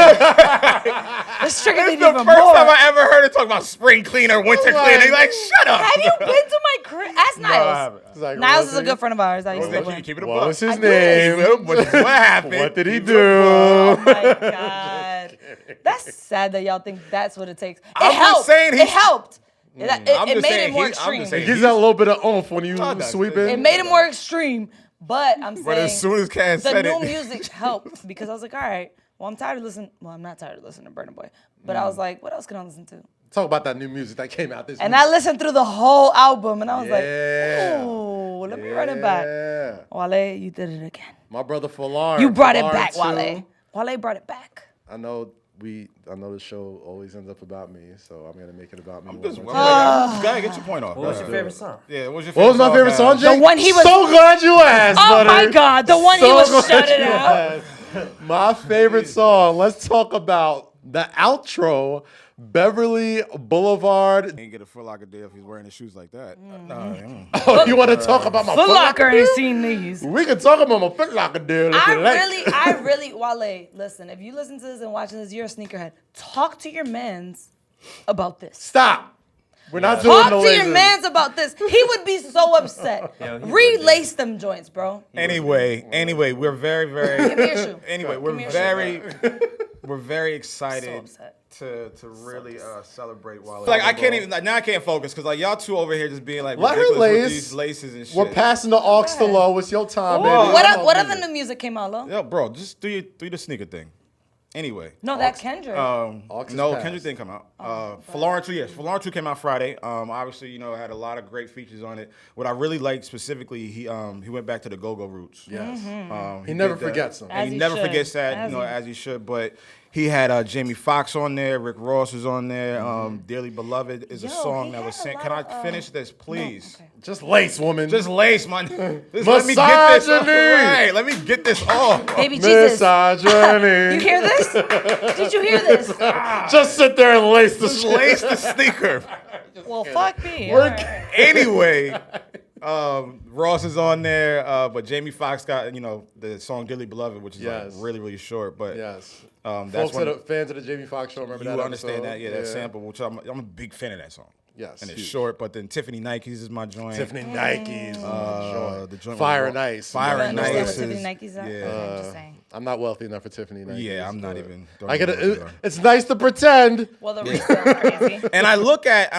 This triggered it It's the even first more. time I ever heard her talk about spring cleaner, winter Like, cleaner. Like, shut up. Have you been to my crib? Ask I Niles. haven't. It's like, Niles is a Rosie, good friend of ours. I used to live with him. Keep it a what buck. was his I did. name? What happened? What did he Keep it a buck. Oh do? my God. That's sad that y'all think that's what it takes. It I'm just helped. saying It he's- helped. I'm It just made saying it more I'm just extreme. saying It gives that a little bit of oomph when you Oh, that's sweep good. it. It made it more extreme. But I'm saying But as soon as Cass the said new it, music helped because I was like, all right, well, I'm tired of listening. Well, I'm not tired of listening to Burna Boy. But I was like, what else can I listen to? Talk about that new music that came out this And week. I listened through the whole album and I was Yeah. like, ooh, let me run it back. Yeah. Wale, you did it again. My brother FOLARIN. You brought it FOLARIN back, too. Wale. Wale brought it back. I know the show always ends up about me, so I'm gonna make it about me. just one go more time. ahead, get your point off. What was your favorite song? Yeah, what was your What was my favorite song, Jake? The one he was- So glad you asked, Oh buddy. my God, the one he So was glad shouting you out. asked. My favorite song. Let's talk about the outro, Beverly Boulevard. Ain't get a Foot Locker deal if he's wearing his shoes like that. Oh, you want to talk about my Foot Foot Locker Locker ain't deal? seen these. We can talk about my Foot Locker deal. if you like. Wale, listen, if you listen to this and watching this, you're a sneakerhead. Talk to your mans about this. Stop. We're not doing Talk no to your lasers. mans about this. He would be so upset. Yeah, he would Relace them joints, bro. Anyway, we're very, very. Give me your shoe. Anyway, Give me your shoe. we're very So excited upset. to really celebrate Wale. Like I can't even now I can't focus because like y'all two over here just being like Let her ridiculous with lace. these laces and shit. We're passing the aux to low. It's your time, baby. What other new music came out, Lo? Yo, bro, just do the sneaker thing. Anyway. No, that Kendrick. Aux is No, passed. Kendrick didn't come out. FOLARIN 2, yes. FOLARIN 2 came out Friday. Obviously, you know, it had a lot of great features on it. What I really liked specifically, he went back to the go-go roots. Yes. He never did that. forgets them. And As he he never should. forgets that, as he should. But he had Jamie Foxx on there, Rick Ross is on there. Dearly Beloved is a Yo, song he that was had a sent. Can lot I of, finish this, please? okay. Just lace, woman. Just lace, man. Let me get this off. Misogyny. Right, let me get this off. Baby Jesus. Misogyny. You hear this? Did you hear this? Just sit there and lace the Just shit. lace the sneaker. Well, fuck me. We're- All right. Anyway, Ross is on there, but Jamie Foxx got the song "Dearly Beloved," which is Yes. like really really short, but Yes. that's Folks when that are fans of the Jamie Foxx show remember you that understand episode? that that sample, which I'm a big fan of that song. Yes. And it's huge. short, but then Tiffany Nikes is my joint. Tiffany Nikes. the joint Fire with- and Ice. Fire I and don't understand Ice. what is- Tiffany Nikes are. Yeah. Okay, I'm just saying. I'm not wealthy enough for Tiffany Nikes. Yeah, I'm not but even. I get get it's nice to pretend. Well, the resale's crazy. And I look at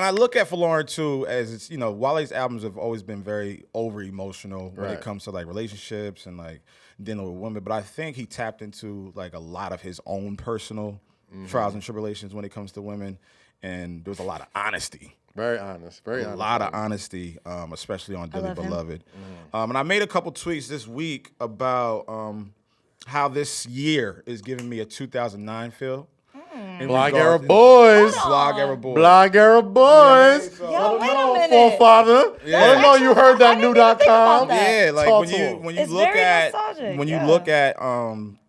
FOLARIN too as it's Wale's albums have always been very over emotional when Right. it comes to like relationships and like dealing with women. But I think he tapped into like a lot of his own personal trials and tribulations when it comes to women, and there was a lot of honesty. Very honest. Very A honest. lot of honesty, especially on Dearly love him. Beloved. And I made a couple tweets this week about how this year is giving me a 2009 feel. Blog Era Boyz. Blog Era Boyz. Blog Era Boyz. Yo, wait a minute. Forefather. Yeah. Let them know you heard that I didn't even think new.com. about that. Yeah, like Talk when to you him. when you It's look very at nostalgic, when you yeah. look at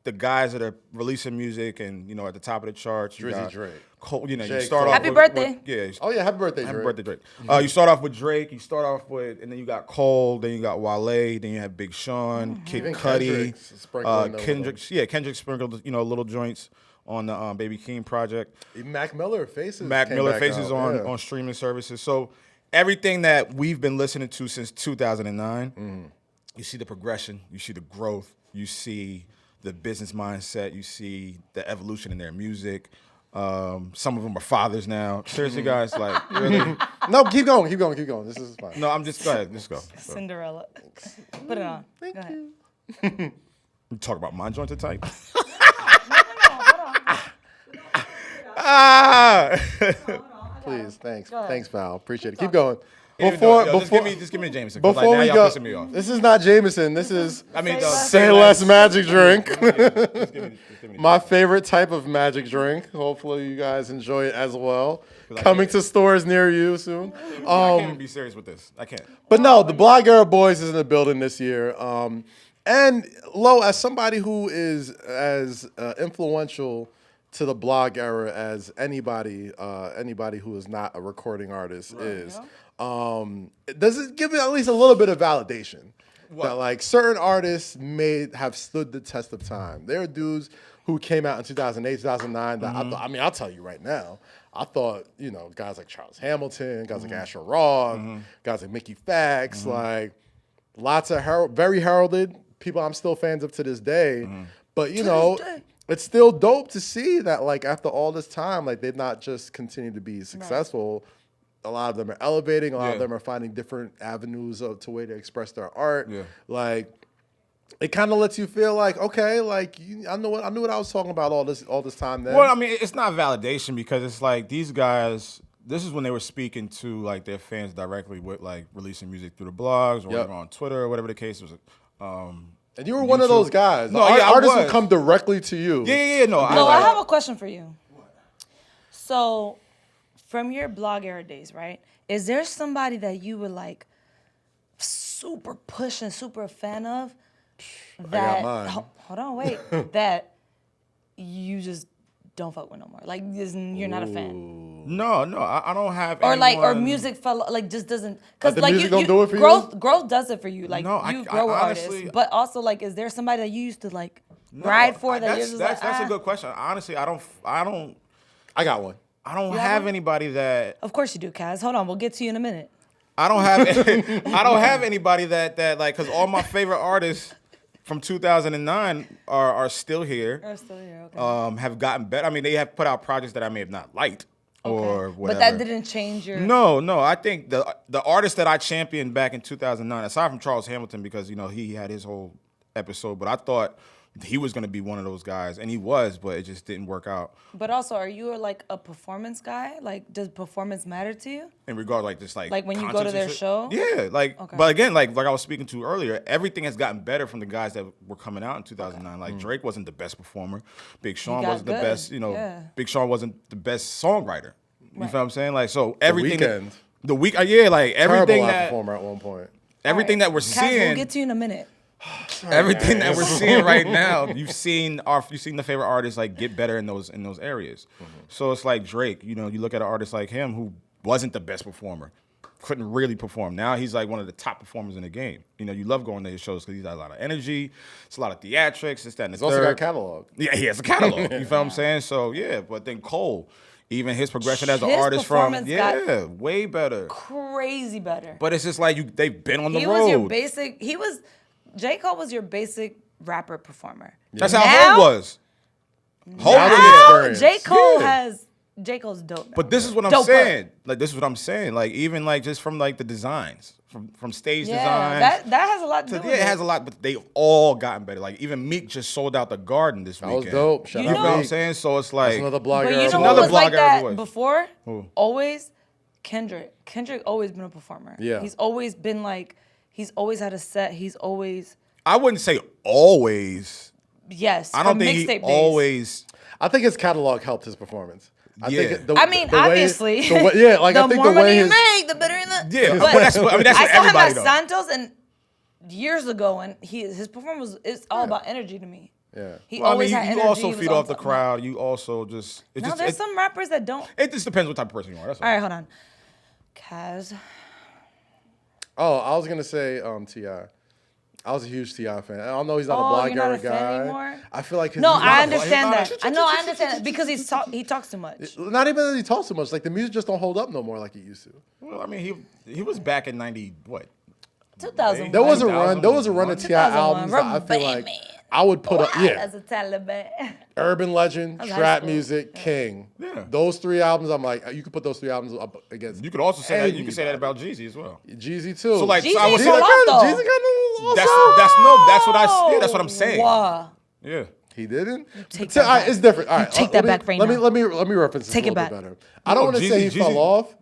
the guys that are releasing music and at the top of the charts, you Drizzy got Drake. Cole, you Jake start Cole. off Happy with, birthday. Oh, yeah. Happy birthday, Happy Drake. birthday, Drake. You start off with Drake. You start off with, and then you got Cole. Then you got Wale. Then you have Big Sean, Kid Even Cudi, Kendrick's sprinkling those Kendrick. Yeah, Kendrick sprinkled little joints on the Baby Keem project. Even Mac Miller Faces. Mac came Miller back Faces out. on Yeah. on streaming services. So everything that we've been listening to since 2009, you see the progression, you see the growth, you see the business mindset, you see the evolution in their music. Some of them are fathers now. Seriously, guys, like really? No, keep going. This is fine. No, I'm just go ahead. Just go. Cinderella. Put it on. Go ahead. You talk about my joint to type. Please, thanks. Go ahead. Thanks, Val. Appreciate it. Keep going. Just give me the Jameson. 'Cause, before now we y'all go, pissing me off. this is not Jameson. This is I mean, Say Less Magic Drink. Just give me My favorite type of magic drink. Hopefully, you guys enjoy it as well. 'Cause I Coming can't- to stores near you soon. I can't even be serious with this. I can't. But no, the Blog Era Boys is in the building this year. And Lo, as somebody who is as influential to the blog era as anybody who is not a recording artist is, does it give it at least a little bit of validation that like certain artists may have stood the test of time? There are dudes who came out in 2008, 2009 that I mean, I'll tell you right now, I thought, guys like Charles Hamilton, guys like Asher Roth, guys like Mickey Fax, like lots of very heralded people I'm still fans of to this day. But, it's still dope to see that, like, after all this time, like, they've not just continued to be successful. A lot of them are elevating. A lot of them are finding different avenues to way to express their art. Yeah. Like, it kind of lets you feel like, okay, like, I knew what I was talking about all this time then. Well, I mean, it's not validation because it's like these guys. This is when they were speaking to like their fans directly with like releasing music through the blogs or whatever on Twitter or whatever the case was. And you were one of those guys. No, I artists was. would come directly to you. Yeah. No, I have a question for you. So, from your blog era days, right? Is there somebody that you were like super push and super a fan of? That mine. Hold on, wait. That you just don't fuck with no more. Like you're not a fan. No, I don't have. Or like, or anyone- music fell like just doesn't because the like music you don't do it for you? growth does it for you. Like No, you I grow honestly- artists, but also like, is there somebody that you used to like No, ride for that that's, you're just that's, like, that's ah. a good question. Honestly, I don't I got one. You have have one? anybody that Of course you do, Kaz. Hold on, we'll get to you in a minute. I don't have anybody that like because all my favorite artists from 2009 are still here. Are still here, okay. Have gotten better. I mean, they have put out projects that I may have not liked or whatever. But that didn't change your. No. I think the artist that I championed back in 2009, aside from Charles Hamilton, because he had his whole episode, but I thought he was going to be one of those guys, and he was, but it just didn't work out. But also, are you like a performance guy? Like, does performance matter to you? In regard like this, Like when you go concerts to their and shit. show? Yeah, like, Okay. but again, like I was speaking to earlier, everything has gotten better from the guys that were coming out in 2009. Like Drake wasn't the best performer, Big Sean got wasn't the good. best, Yeah. Big Sean wasn't the best songwriter. You Right. feel what I'm saying? Like, so everything. Weeknd. The week, yeah, like everything Terrible that performer at one point. everything that we're Kaz, seeing. we'll get to you in a minute. Everything that we're seeing right now, you've seen the favorite artists like get better in those areas. So it's like Drake, you look at an artist like him who wasn't the best performer, couldn't really perform. Now he's like one of the top performers in the game. You love going to his shows because he's got a lot of energy, it's a lot of theatrics, it's that and the He's also third. got catalog. Yeah, he has a catalog. You feel what I'm saying? So yeah, but then Cole, even his progression as an His artist from performance got way better. Crazy better. But it's just like they've been on the He road. was your basic. J. Cole was your basic rapper performer. That's how Now- Hov was. Hov Now was- the Now experience. J. Cole Yeah. J. Cole's dope. But this is what I'm Doper. saying. Like this is what I'm saying. Like even like just from like the designs, from stage designs. that has a lot to do with it has a lot, but they've all gotten better. Like even Meek just sold out the Garden this That weekend. was dope. Shout You out You know what I'm Meek. saying? So it's That's like another blogger. But you know Another what was like blogger that voice. before? Who? Always Kendrick. Kendrick always been a performer. Yeah. He's always been like, he's always had a set. He's always, I wouldn't say always. yes. I don't from think he mixtape days. always. I think his catalog helped his performance. Obviously. Yeah, like the I think more the way money you his make, the better you look. Yeah, but that's what I saw him everybody at though. Santos and years ago, and his performance is all about energy to me. Yeah. He Well, I always mean, had you energy. also He was feed on off the top. crowd. You also just No, there's some rappers that don't. It just depends what type of person you are. That's all. All right, hold on. Kaz. Oh, I was gonna say T.I. I was a huge T.I. fan. I don't know he's not a Oh, Black you're not Era a fan guy. anymore? I feel like No, he's I not understand not- that. I know, I understand that because he talks too much. Not even that he talks too much. Like the music just don't hold up no more like it used to. Well, I mean, he was back in 90 what? 2001. There was a run. There was a run of T.I. 2001, albums that I feel like I would put up. Yeah, As a Taliban. Urban Legend, was high Trap school. Music, King. Yeah. Those 3 albums, I'm like, you could put those 3 albums up against. You could also say that. You could say that anybody. about Jeezy as well. Jeezy too. So like, Jeezy I was fell off, though. Jeezy kind of that's what I'm saying. Wow. Yeah. He didn't. take So, that all right, back. it's different. All right, take that back right let now. me reference this Take a it little bit back. better. I don't want to say he Jeezy- fell off.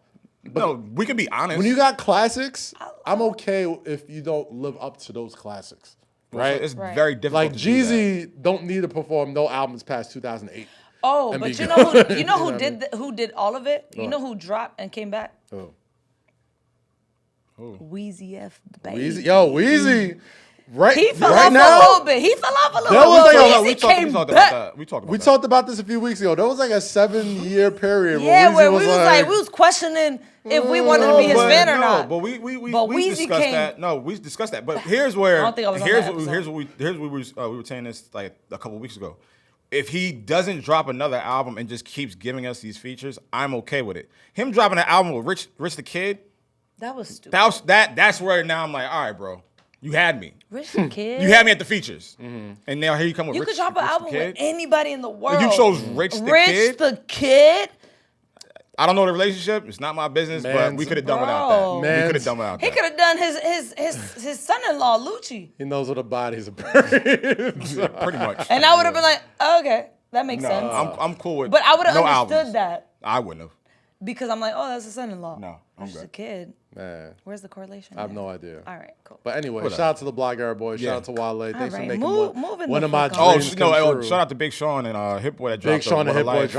No, we can be honest. When you got classics, I'm okay if you don't live up to those classics, right? It's Right. very difficult. Like to do that. Jeezy don't need to perform no albums past 2008. Oh, And but be you good. know who You know what I mean? who did all of it? You What? know who dropped and came back? Oh. Weezy F baby. Weezy. Right, He fell right off now, a little bit. He fell off a little That was bit. like a- Weezy we talked came about back. that. We talked about we that. talked about this a few weeks ago. There was like a 7-year period Yeah, where where Weezy we was like, we was questioning if we wanted to be his fan or not. But we But Weezy discussed came- that. No, we discussed that. But here's where I don't think I was on here's that what episode. here's what we were saying this like a couple weeks ago. If he doesn't drop another album and just keeps giving us these features, I'm okay with it. Him dropping an album with Rich the Kid, That was stupid. that's where now I'm like, all right, bro, you had me. Rich the Kid. You had me at the features, and now here you come with You Rich. could drop an Rich the album Kid. with anybody in the world. You chose Rich the Rich Kid. the Kid. I don't know the relationship. It's not my business, but Man's- we could have done Bro. without that. We Man's- could have done without He that. could have done his son-in-law Lucci, he knows what a body's about. Pretty much. and I would have been like, oh, okay, that makes sense. I'm cool with. But I would have no understood albums. that I wouldn't have. because I'm like, oh, that's a son-in-law. No, I'm Rich the good. Kid. Man, Where's the correlation? I have there? no idea. All right, cool. But anyway, Whatever. shout out to the Black Era Boys. Yeah. Shout out to Wale. Thanks for right, making moving one the of my fuck on. dreams come true. Shout out to Big Sean and Hip Boy that dropped Big Sean and What a Hit Boy Life.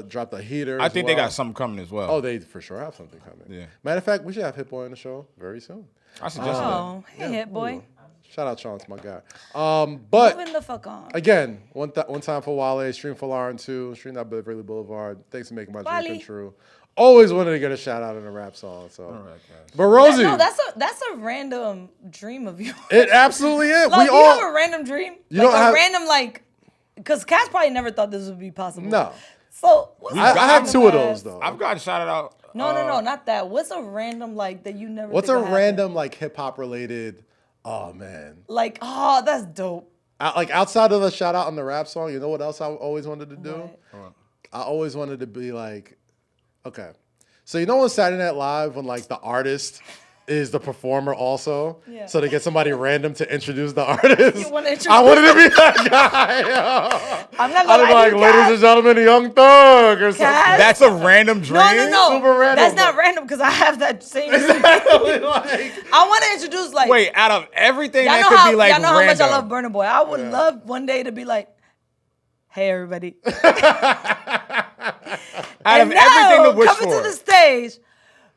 dropped the heater. I as think well. they got something coming as well. Oh, they for sure have something coming. Yeah. Matter of fact, we should have Hit Boy on the show very soon. I suggested that. Oh, hey, hit boy. Shout out Sean, it's my guy. But Moving the fuck on. again, one time for Wale, stream FOLARIN 2, stream that Beverly Boulevard. Thanks for making my dream Wale. come true. Always wanted to get a shout out in a rap song. So, All right, guys. but Rosie, No, that's a random dream of yours. it absolutely is. Like, We you all have a random dream? You like don't a have- random because Cass probably never thought this would be possible. no. So what's I a have random 2 of ass- those though. I've gotten shouted out. No, not that. What's a random that you never? What's think a would happen? random like hip hop related? Oh man. Like, oh, that's dope. Like outside of the shout out on the rap song, you know what else I always wanted to do? What? I always wanted to be like, okay. So you know on Saturday Night Live when like the artist is the performer also? Yeah. So they get somebody random to introduce the artist. You wanna introduce I wanted to be that guy. I'm not I gonna was lie like, to you, ladies Cass. and gentlemen, Young Thug or something. Cass? That's a random dream. No. Super random, That's not but- random because I have that same dream. Exactly, like, I want to introduce Wait, out of everything y'all that know could how be like y'all know random. how much I love Burna Boy. I would love one day to be like, hey everybody. out of And everything now, to wish coming for. to the stage,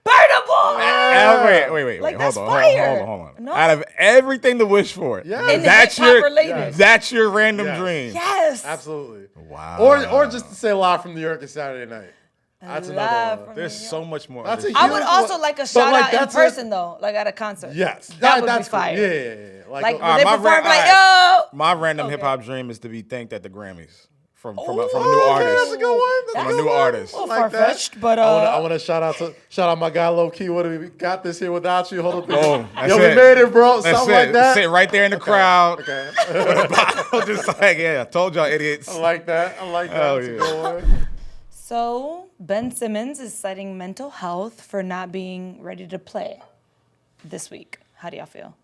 Burna Boy. Wait. Like, Hold that's on, fire. hold on. No. Out of everything to wish for, Yeah. And that's hip-hop your related. that's your random Yes. dream. Yes. absolutely. Wow. Or just to say live from New York on Saturday night. That's Live another one. from There's New York. so much more. That's a I would huge also one. like a But, shout like, out in that's a- person though, like at a concert. Yes. That would that's be fire. Cool. Yeah. Like Like, when All right, they my perform, ra- like, all yo. My random Okay. hip hop dream is to be thanked at the Grammys from a Ooh, new okay, artist. that's a good one. That's From a a good new one. artist. Well, like that. far-fetched, but I want to shout out my guy Lowkey. What do we got this here without you? Hold up. Boom. That's Yo, we it. made it, bro. That's Something it. like that. Sit right there in the crowd. Okay. Just like, yeah, I told y'all idiots. I like that. Hell That's a yeah. good one. So Ben Simmons is citing mental health for not being ready to play this week. How do y'all feel?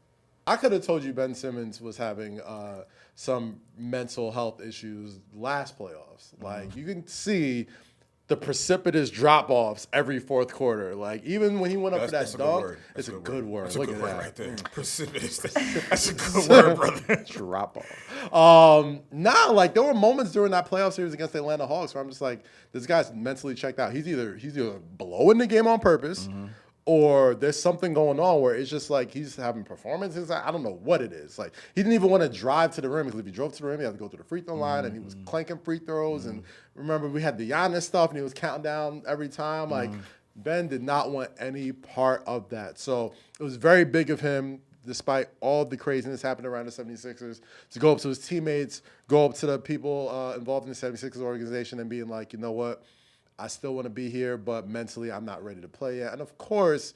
I could have told you Ben Simmons was having some mental health issues last playoffs. Like you can see the precipitous drop-offs every fourth quarter. Like, even when he went up for that That's a good dunk, word. it's a good word. That's a Look good at word that. right there. Precipitous. That's a good word, brother. Drop-off. Nah, like, there were moments during that playoff series against the Atlanta Hawks where I'm just like, this guy's mentally checked out. He's either blowing the game on purpose, or there's something going on where it's just like he's having performances. I don't know what it is. Like, he didn't even want to drive to the rim, because if he drove to the rim, he had to go to the free throw line, and he was clanking free throws. And remember, we had the Giannis stuff, and he was counting down every time. Like, Ben did not want any part of that. So it was very big of him, despite all the craziness happening around the 76ers, to go up to his teammates, go up to the people involved in the 76ers organization and being like, you know what? I still want to be here, but mentally I'm not ready to play yet. And of course,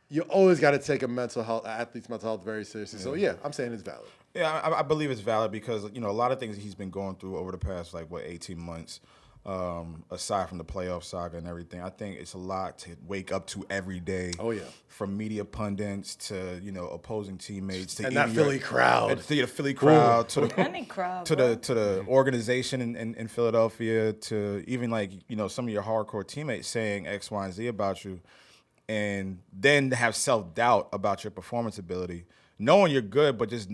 you always got to take an athlete's mental health very seriously. So yeah, I'm saying it's valid. Yeah, I believe it's valid because, a lot of things he's been going through over the past, 18 months, aside from the playoff saga and everything, I think it's a lot to wake up to every day. Oh, yeah. From media pundits to, opposing teammates. To And that Philly crowd. To the Philly crowd. To Any crowd, to bro. the organization in Philadelphia, to even some of your hardcore teammates saying X, Y, and Z about you, and then to have self-doubt about your performance ability, knowing you're good, but just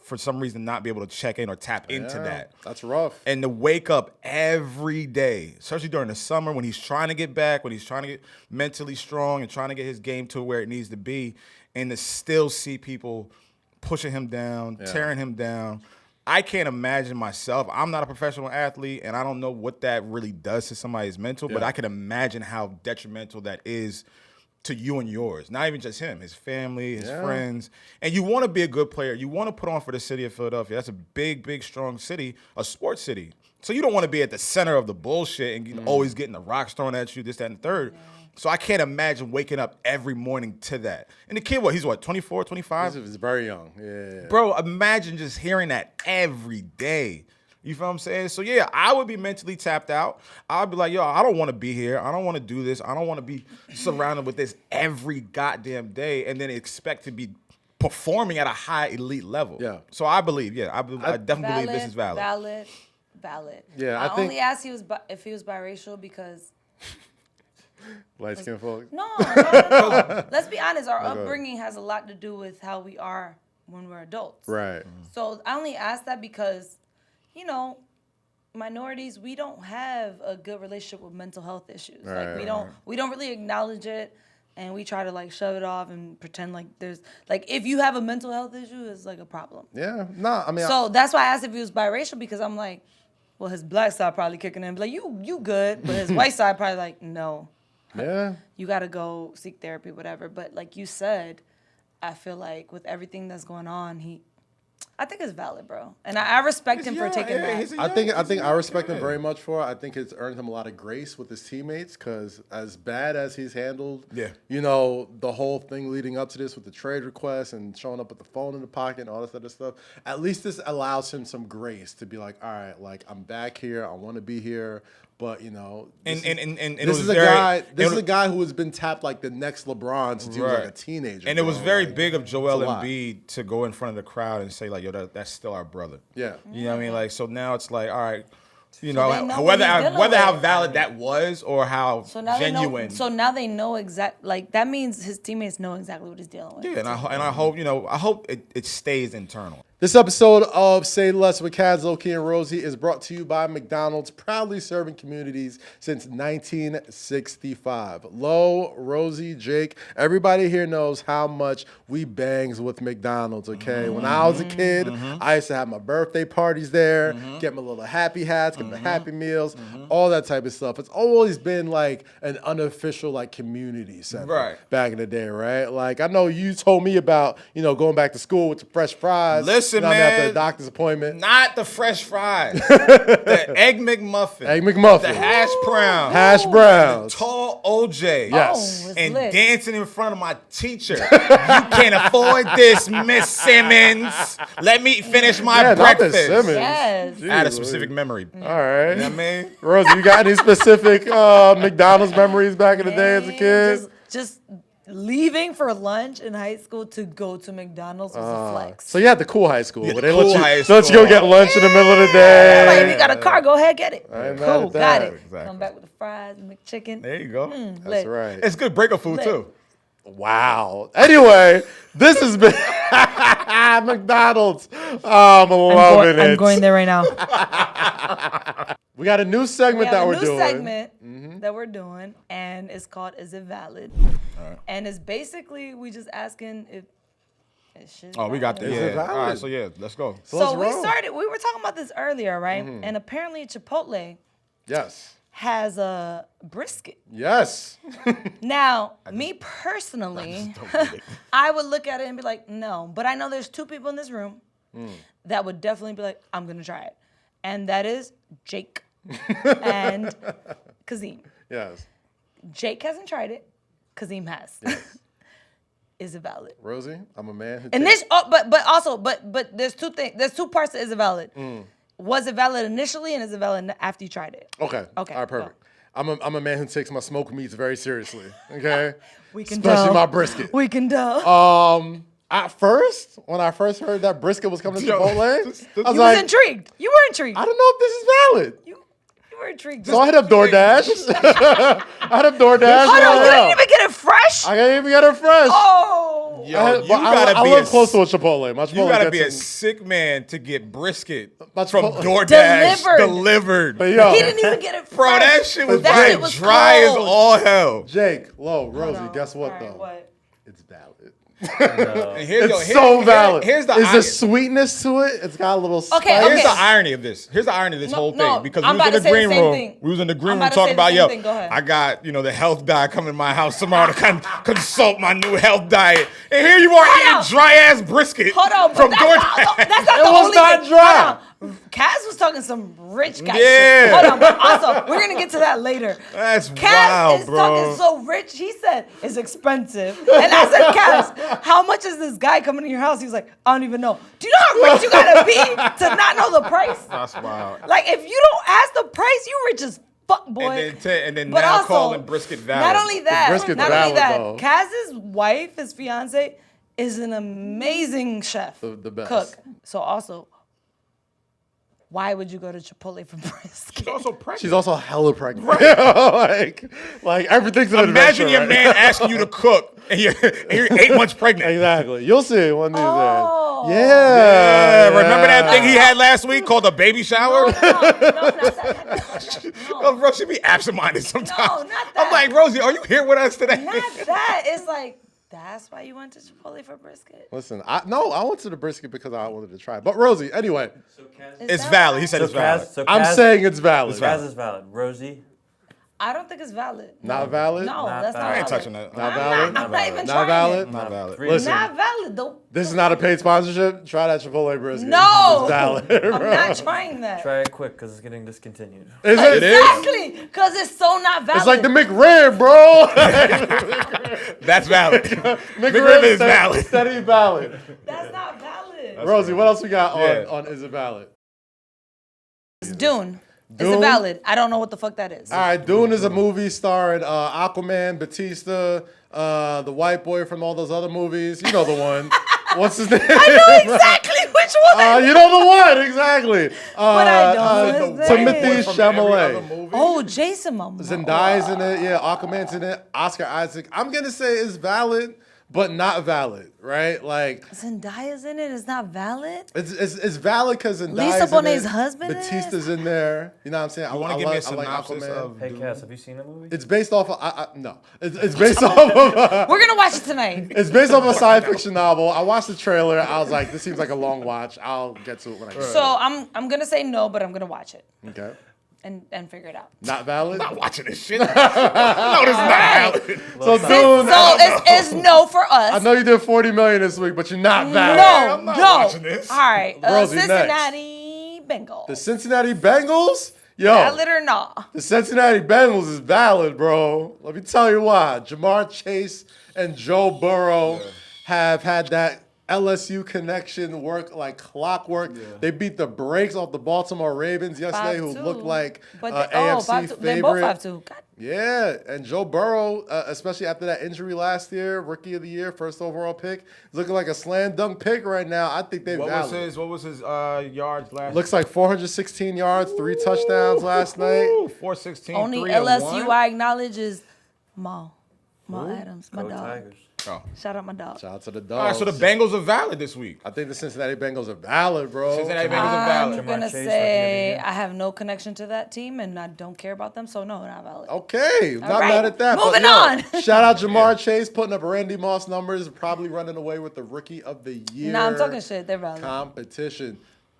for some reason not be able to check in or tap into that. That's rough. And to wake up every day, especially during the summer when he's trying to get back, when he's trying to get mentally strong and trying to get his game to where it needs to be, and to still see people pushing him down, tearing him down. I can't imagine myself. I'm not a professional athlete, and I don't know what that really does to somebody's mental, but I can imagine how detrimental that is to you and yours. Not even just him, his family, his friends. And you want to be a good player. You want to put on for the city of Philadelphia. That's a big, big, strong city, a sports city. So you don't want to be at the center of the bullshit and always getting the rocks thrown at you, this, that, and the third. Yeah. So I can't imagine waking up every morning to that. And the kid, he's 24, 25? He's very young. Yeah. Bro, imagine just hearing that every day. You feel what I'm saying? So, yeah, I would be mentally tapped out. I'd be like, yo, I don't want to be here. I don't want to do this. I don't want to be surrounded with this every goddamn day and then expect to be performing at a high elite level. Yeah. So I believe, I definitely believe this is valid. Valid. Yeah, I only asked if he was biracial because... Light-skinned folks. No. Let's be honest. Our upbringing has a lot to do with how we are when we're adults. Right. So I only asked that because... minorities, we don't have a good relationship with mental health issues. Right, we don't really acknowledge it, and we try to shove it off and pretend like there's if you have a mental health issue, it's a problem. Yeah, no, I mean. So that's why I asked if he was biracial, because I'm like, well, his black side probably kicking in, like you good, but his white side probably like, no. Yeah. You got to go seek therapy, whatever. But like you said, I feel like with everything that's going on, I think it's valid, bro, and I respect him for taking that. I think I respect him very much for it. I think it's earned him a lot of grace with his teammates, because as bad as he's handled, the whole thing leading up to this with the trade request and showing up with the phone in the pocket and all this other stuff, at least this allows him some grace to be like, all right, I'm back here. I want to be here. But this is a guy who has been tapped like the next LeBron since he was like a teenager. And it was very big of Joel Embiid to go in front of the crowd and say yo, that's still our brother. Yeah, you know what I mean. So now it's like, all right, whether how valid that was or how genuine. So now they know that means his teammates know exactly what he's dealing with. Yeah, and I hope it stays internal. This episode of Say Less with Kaz, Lowkey and Rosy is brought to you by McDonald's, proudly serving communities since 1965. Low, Rosy, Jake, everybody here knows how much we bangs with McDonald's, okay? When I was a kid, I used to have my birthday parties there, get my little happy hats, get my happy meals, all that type of stuff. It's always been like an unofficial community center back in the day, right? Like, I know you told me about, going back to school with the fresh fries. Listen, man, after the doctor's appointment. Not the fresh fries. The Egg McMuffin. The hash brown. Hash browns. The tall OJ. Yes. And dancing in front of my teacher. You can't afford this, Miss Simmons. Let me finish my breakfast. Simmons. Yes. I had a specific memory. All right. You know what I mean? Rosie, you got any specific McDonald's memories back in the day as a kid? Just leaving for lunch in high school to go to McDonald's was a flex. So you had the cool high school where they cool let high you go school. get lunch in the middle of the Like, day. if you got a car, go ahead, get it. I ain't mad Cool, at got that. it. Exactly. Come back with the fries and McChicken. There you go. That's Lit. right. It's good breakup food Lit. too. Wow. Anyway, this has been McDonald's. Oh, I'm loving it. I'm going there right now. We got a new segment that we're doing. Segment that we're doing, and it's called "Is It Valid?" And it's basically we just asking if it should. Oh, we got that. Is it Yeah. valid? All right, so yeah, let's go. So let's we roll. started. We were talking about this earlier, right? And apparently Chipotle Yes. has a brisket. Yes. Now, me personally, I would look at it and be like, no. But I know there's two people in this room that would definitely be like, I'm gonna try it, and that is Jake and Kazeem. Yes. Jake hasn't tried it. Kazeem has. Is it valid? Rosie, I'm a man who And takes- this, but there's two things. There's two parts to is it valid. Was it valid initially, and is it valid after you tried it? Okay. Okay, All right, perfect. I'm a man who takes my smoked meats very seriously. Okay. We can Especially tell. my brisket. We can tell. At first, when I first heard that brisket was coming to Yo, Chipotle, I you was You was like, intrigued. You were intrigued. I don't know if this is valid. You were intrigued. So I hit up DoorDash. I hit up DoorDash. Hold on, and you I- didn't even get it fresh? I didn't even get it fresh. Oh. Yo, I, you gotta I be live a close to a Chipotle. My Chipotle You gotta be a gets in- sick man to get brisket My from Chipotle- DoorDash Delivered. delivered. But yo, He didn't even get it fresh. Bro, that shit was That like shit was dry as cold. all hell. Jake, Lo, Rosie, Hold on. guess what All right, though? what? It's valid. And here's It's so valid. Here's the Is irony. the sweetness to it? It's got a little spice. Okay, Here's okay. the irony of this. Here's the irony of this No, whole no, thing. Because I'm we was about in the to say the green same room. thing. We was in the green I'm room about to talking say the about, same yo, thing. Go ahead. I got, the health guy coming to my house tomorrow to consult my new health diet. And here you are Hold on. eating dry ass brisket Hold on, but from that's DoorDash. not, that's not It the was only not thing. dry. Hold on. Kaz was talking some rich guy Yeah. shit. Hold on, but also, we're gonna get to that later. That's Kaz wild, is bro. talking so rich, he said it's expensive. And I said, Kaz, how much is this guy coming to your house? He was like, I don't even know. Do you know how rich you gotta be to not know the price? That's wild. Like, if you don't ask the price, you rich as fuck, boy. And then But now also, calling brisket valid. Not only that, brisket's not only valid, that, though. Kaz's wife, his fiance, is an amazing chef. The best. Cook. So also, why would you go to Chipotle for brisket? She's also pregnant. She's also hella pregnant. like everything's an Imagine adventure, your right? man asking you to cook and you're 8 months pregnant. Exactly. You'll see one of these Oh. days. Yeah, Yeah. remember that thing he had last week called a baby shower? No, not that. Oh, bro, she be absent-minded sometimes. No, not that. I'm like, Rosie, are you here with us today? Not that. It's like, that's why you went to Chipotle for brisket. Listen, I went to the brisket because I wanted to try it. But Rosie, anyway, Is It's that valid. right? He said So it's valid. Kaz, so I'm Kaz- saying it's valid. Kaz is valid. Rosie, I don't think it's valid. Not valid? No, Not that's not valid. I valid. ain't touching that. Not valid? I'm not even Not trying valid? it. Not valid. Listen, Not valid, though. this is not a paid sponsorship. Try that Chipotle brisket. No. It's valid. I'm not trying that. try it quick because it's getting discontinued. Is it? Exactly, because it's so not valid. It's like the McRib, bro. That's valid. McRib is valid. Steady valid. That's not valid. Rosie, what else we got Yeah. on Is It Valid? It's Dune. Is Dune? it valid? I don't know what the fuck that is. All right, Dune is a movie starring Aquaman, Batista, the white boy from all those other movies. You know the one. What's his name? I know exactly which one. You know the one, exactly. But I don't know his name. Timothy Chalamet. Oh, Jason Momoa. Zendaya's in it. Yeah, Aquaman's in it. Oscar Isaac. I'm going to say it's valid, but not valid, right? Like, Zendaya's in it. It's not valid. it's valid because Zendaya's Lisa in Bonet's it. husband in it? Batista's in there. You know what I'm saying? You want to give me a I like synopsis Aquaman. of Hey, Dune? Kaz, have you seen the movie? It's based off of, no. It's based off of, We're gonna watch it tonight. it's based off a science fiction novel. I watched the trailer. I was like, this seems like a long watch. I'll get to it when I get to it. So I'm gonna say no, but I'm gonna watch it Okay. and figure it out. Not valid? I'm not watching this shit. No, this is not valid. So, Dune, So it's no for us. I know you did $40 million this week, but you're not valid. No, I'm not no. watching this. All right, Rosie, next. Cincinnati Bengals. The Cincinnati Bengals? Yo, Valid or not? the Cincinnati Bengals is valid, bro. Let me tell you why. Jamar Chase and Joe Burrow have had that LSU connection work like clockwork. They beat the brakes off the Baltimore Ravens yesterday, who 5-2. looked like But AFC 5-2. favorite. They're both 5-2. God Yeah, and Joe Burrow, especially after that injury last year, Rookie of the Year, first overall pick, is looking like a slam dunk pick right now. I think they've What was his yards last? Looks like 416 yards, 3 touchdowns last night. 416. Only 3 LSU and I acknowledge is Mal Adams, my Go dog. Tigers. Oh. Shout out my dog. Shout out to the dogs. All right, so the Bengals are valid this week. I think the Cincinnati Bengals are valid, bro. Cincinnati Bengals are valid. I'm gonna Jamar Chase, say Rookie of the I have no connection to that team and I don't care about them, so no, not valid. Okay, not right, mad at that. but moving yo, on. Shout out Jamar Chase putting up Randy Moss numbers, probably running away with the Rookie of the Year. Nah, I'm talking shit. They're valid. Competition.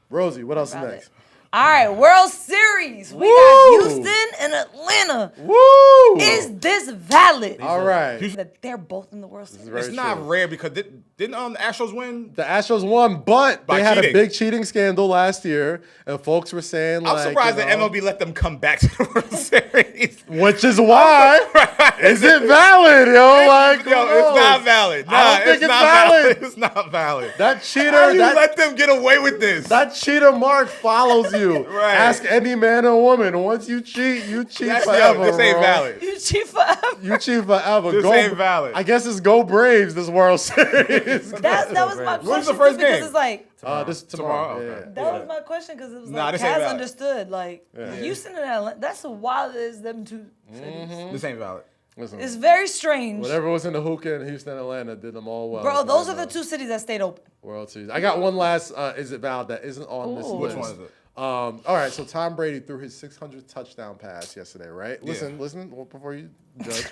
Rosie, what else is Valid. next? All right, World Series. We Woo! got Houston and Atlanta. Woo! Is this valid? All right. That they're both in the World Series. Very It's not true. rare because didn't the Astros win? The Astros won, but By they had a cheating. big cheating scandal last year, and folks were saying, I'm like, surprised you the know, MLB let them come back to the World Series. which is why is it valid, yo? Like, Yo, who it's not knows? valid. Nah, I don't think it's it's not valid. It's not valid. That How cheater, you that, let them get away with this? that cheater mark follows you. Right. Ask any man or woman. Once you cheat That's forever. this ain't bro. valid. You cheat forever. You cheat forever. This ain't valid. I guess it's go Braves this World Series. That was my question. When's the first too, because game? It's like This is tomorrow. Tomorrow, Yeah. okay. that was my question because it was Nah, like this ain't Kaz valid. understood. Like Houston and Atlanta. That's the wildest them two cities. This ain't valid. Listen, It's very strange. whatever was in the hookah in Houston and Atlanta did them all well. Bro, those are the two cities that stayed open. World Series. I got one last. Is it valid that isn't on this Ooh. list? Which one is it? All right, so Tom Brady threw his 600th touchdown pass yesterday, right? Listen before you judge.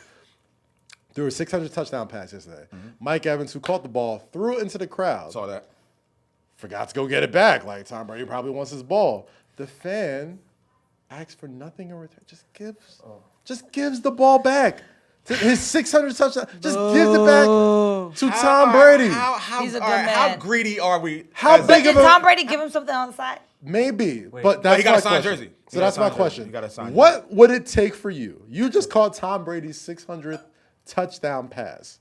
Threw his 600th touchdown pass yesterday. Mike Evans, who caught the ball, threw it into the crowd. Saw that. Forgot to go get it back. Like, Tom Brady probably wants his ball. The fan asks for nothing in return. Just gives the ball back. His 600 touchdown. Just gives it back to Tom Brady. How, He's a good all right, man. how greedy are we? How as a- big Did of a- Tom Brady give him something on the side? Maybe, but that's he got my a signed question. jersey. So He got that's a my signed jersey. question. He got a signed What would it take for you? You just called Tom Brady's 600th touchdown pass.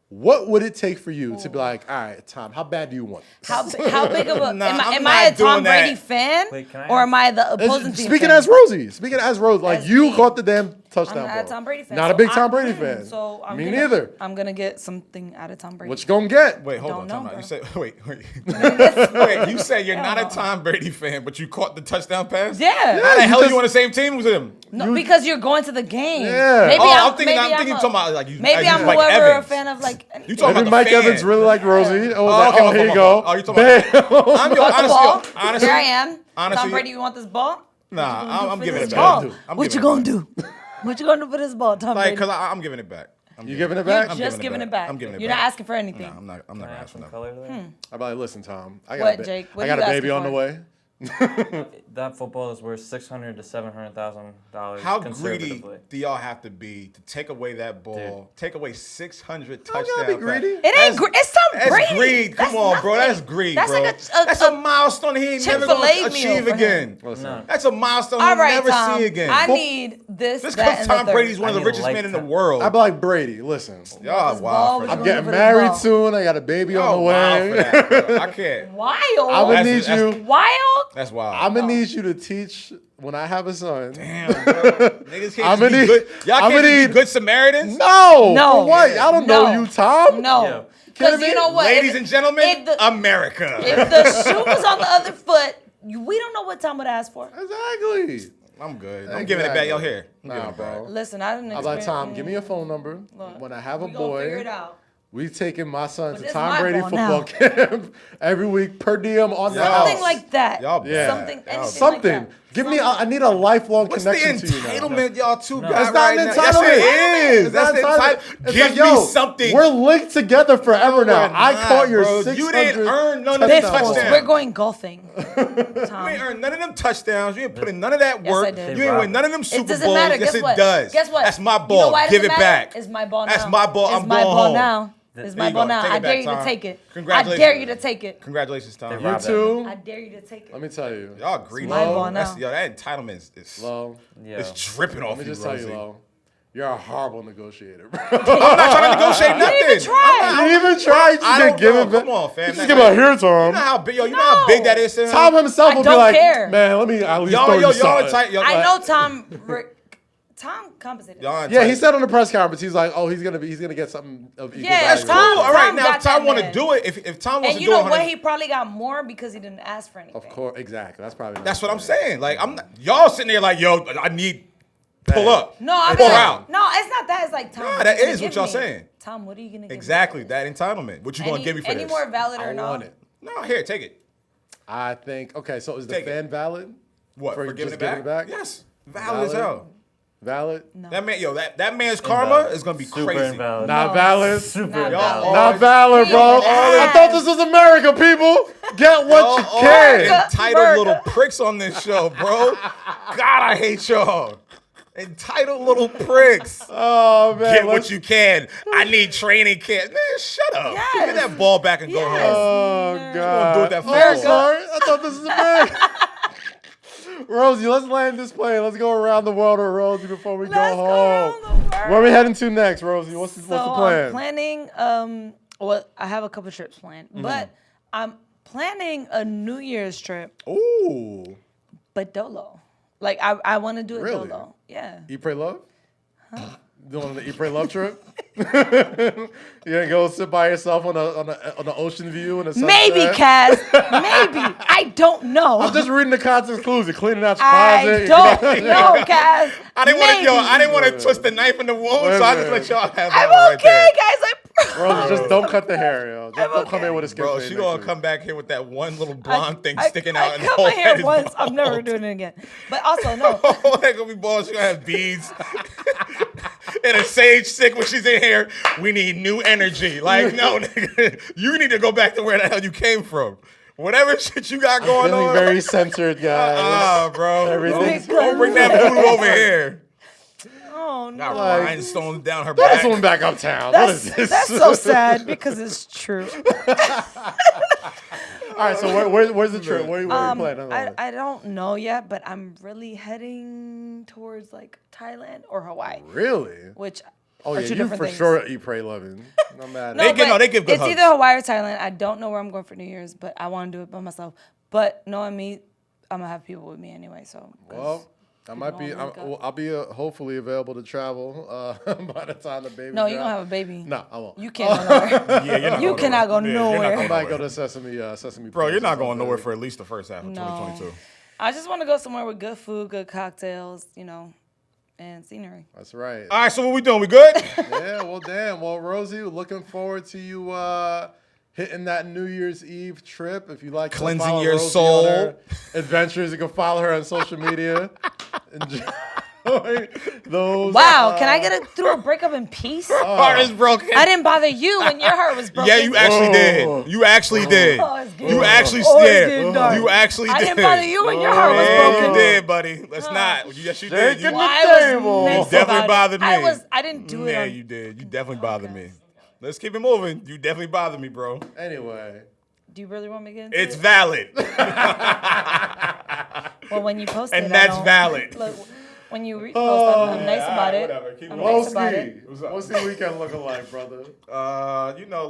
What would it take for you to be like, all right, Tom, how bad do you want this? How big of a Nah, am I'm I a not Tom doing that. Brady fan Wait, can I or ask- am I the opposing team Speaking fan? as Rosie, like As you me. caught the damn touchdown I'm not ball. a Tom Brady fan. Not a so big Tom Brady fan. So I'm Me gonna, neither. I'm gonna get something out of Tom Brady. What you gonna get? Wait, hold on. Don't know, Time out. bro. You said wait. You said you're not a Tom Brady fan, but you caught the touchdown pass. Yeah. How the you hell just- you on the same team with him? No, because you're going to the game. Yeah. Maybe I'm thinking maybe you're talking about like you. Maybe you I'm like whoever Evans. a fan of like. You talking Maybe about the Mike fan. Evans really like Rosie. Oh, okay, Here you my go. fault. Oh, you talking about? Bam. I'm You want the ball? honestly, Here I am. honestly- Tom Brady, you want this ball? Nah, I'm giving it Ball. back. What you gonna do? What you gonna do for this ball, Tom Like, Brady? cause I'm giving it back. You giving it back? I'm Just giving it back. I'm giving it You're back. not asking for anything. Nah, I'm not Can I gonna add ask for some nothing. color there? I'm like, listen, Tom. I got What, a Jake? What I got you a asking baby on the for? way. That football is worth $600,000 to $700,000 How conservatively. greedy do y'all have to be to take away that ball, take away 600 gotta touchdowns? be greedy. It ain't greed. It's Tom That's Brady. greed. Come That's on, bro. nothing. That's greed, That's bro. like That's a milestone he ain't never Chick-fil-A going to meal achieve for him. again. No. That's a milestone All he'll right, never Tom. see again. I need this. Just that, because and the Tom third. Brady's one of the I need richest a men in the lifetime. world. I'd be like, Brady, listen. Y'all This wild ball for is that. I'm gonna getting for this married ball. soon. I got a baby on the Y'all wild way. for that, bro. I can't. Wild. I'm gonna need That's- you. Wild. That's wild. I'm gonna need you to teach when I have a son. Damn, bro. Niggas can't I'm just be gonna good. Y'all I'm can't gonna just need- be good Samaritans? No. No. For what? I don't know No. you, Tom. No. Yeah. Because Kidding you me? know what? Ladies If- and gentlemen, if the, America. if the shoe was on the other foot, we don't know what Tom would ask for. Exactly. I'm good. I'm giving it back. Y'all here. I'm giving Nah, it back. bro. Listen, I didn't. I'm like, experience- Tom, give me your phone number. Look, When I have a we gonna figure boy, it out. we taking my son But to this Tom my Brady ball football now. camp every week per diem on the house. Something like that. Y'all bad. Yeah. Something. Y'all Anything Something. Like that. Give me. I need a lifelong What's the connection to you now. entitlement y'all two got It's not right an now? entitlement. Yes, it is. It's That's not the entitlement. entitlement. It's Give like, me yo, something. We're linked together forever now. We're I not, caught your bro. 600. You didn't earn none of Biffles. them touchdowns. We're going golfing. You Tom. ain't earned none of them touchdowns. You ain't put in none of that Yes, work. I did. You ain't win none of them It Super doesn't Bowls. matter. Yes, Guess it what? does. Guess what? That's my You know ball. why it Give it doesn't matter? back. It's my ball now. That's my ball. It's I'm my going ball home. now. It's There my you ball go. now. Take I it dare back, you to Tom. take it. I Congratulations. dare you to take it. Congratulations, Tom. They You robbed too. I dare you to take it. Let me tell you. Y'all greedy. my ball That's- now. Yo, that entitlement is Lo, Yeah. it's dripping off let me you, just tell Rosie. you, Lo. You're a horrible negotiator, bro. I'm not trying to negotiate nothing. even try. You didn't even try. You I just don't get given. know. Come on, fam. You just That- give it here, You Tom. know how big, yo, you know how big that is to him? Tom himself I will be don't like, care. man, let me at least Y'all, throw you y'all are something. tight. Yo, I like- know Tom Tom compensated. Yeah, he said on the press conference, he's like, oh, he's gonna get something of equal Yeah, value. That's cool. All right, now if Tom want to man. do it, if Tom wants And to you do know it, what? He probably got more because he didn't ask for anything. Of course, exactly. That's probably. that's what I'm saying. Like I'm not, y'all sitting there like, yo, I need pull up. No, I'm pull like, out. no, it's not that. It's like Tom. Nah, what that you gonna is what give y'all me? saying. Tom, what are you gonna give Exactly, me? that entitlement. What you gonna give me for any this? more valid or I no? want it. No, here, take it. I think. Okay, so is the Take it. fan valid? What for giving it back? Yes, valid as hell. Valid? No. That man, yo, that man's karma is gonna be Super crazy. invalid. Not valid. Super Not invalid. valid. Not valid, bro. I thought this was America, people. Get what you Y'all can. are entitled little pricks on this show, bro. God, I hate y'all. Entitled little pricks. Oh man. Get what you can. I need training camp. Man, shut up. Yes. Get that ball back and go Yes. home. Oh What you god. gonna do with that Oh, football? sorry. I thought this was America. Rosie, let's land this plane. Let's go around the world with Rosie before we Let's go go home. around the world. Where are we heading to next, Rosie? What's the So plan? I'm planning. Well, I have a couple trips planned, but I'm planning a New Year's trip, Ooh. but dolo. Like I want to do it Really? dolo. Yeah. Eat, pray, love? Doing the Eat, pray, love trip? You gonna go sit by yourself on the ocean view and a sunset? Maybe, Kaz. Maybe. I don't know. I'm just reading the context clues. You're cleaning out your I closet. don't know, Kaz. I didn't want to, Maybe. I didn't want to twist the knife in the wound, so I just let y'all have that I'm one right okay, there. guys. I Rosie, just don't cut the hair, yo. Just I'm don't come okay. in with a skin Bro, fade she next gonna week. come back here with that one little blonde thing I sticking out. I and cut the my whole hair head is once. I'm never bald. doing it again. But also, no. Oh, that gonna be bald. She gonna have beads and a sage stick when she's in here. We need new energy. Like, no, nigga, you need to go back to where the hell you came from. Whatever shit you got going Feeling on. very censored, guys. Bro. Everything's- Don't bring that voodoo over here. Oh, no. Got Like- rhinestones down her That's back. one back uptown. What is this? That's so sad because it's true. All right, so where's the trip? Where are you planning? I don't know yet, but I'm really heading towards like Thailand or Hawaii, Really? which Oh are yeah, two you different for things. sure eat, pray, loving. No matter. They give- but they give good It's hugs. either Hawaii or Thailand. I don't know where I'm going for New Year's, but I want to do it by myself. But knowing me, I'm gonna have people with me anyway. So 'cause Well, I might be. won't link up. I'll be hopefully available to travel by the time the baby. no, you're drop. gonna have a baby. No, I won't. You can't go nowhere. Yeah, you're not You going cannot go nowhere. Yeah, you're not nowhere. I going might nowhere. go to Sesame. Bro, Place you're or not going something. nowhere for at least the first half of No. 2022. I just want to go somewhere with good food, good cocktails, and scenery. That's right. All right, so what we doing? We good? Yeah. Well, damn. Well, Rosie, looking forward to you hitting that New Year's Eve trip. If you like to Cleansing follow your Rosie soul. on her adventures, you can follow her on social media. Enjoy those. Wow, can I get it through a breakup in peace? Heart is broken. I didn't bother you when your heart was broken. Yeah, you actually Whoa. did. You actually did. Oh, it's getting You dark. actually Oh, it's did. getting dark. You actually I did. didn't bother you when your heart was Yeah, broken. you did, buddy. Let's not. Yes, you did. Shake You, it. Well, I table. was You nice definitely about it. bothered me. I didn't do it. yeah, on, you did. You definitely bothered me. Let's keep it moving. You definitely bothered me, bro. Anyway. Do you really want me to get into It's it? valid. Well, when you post And it, that's I don't, valid. Look, when you repost, I'm nice about it. whatever. Keep I'm it moving. nice about it. What's up? What's the weekend looking like, brother?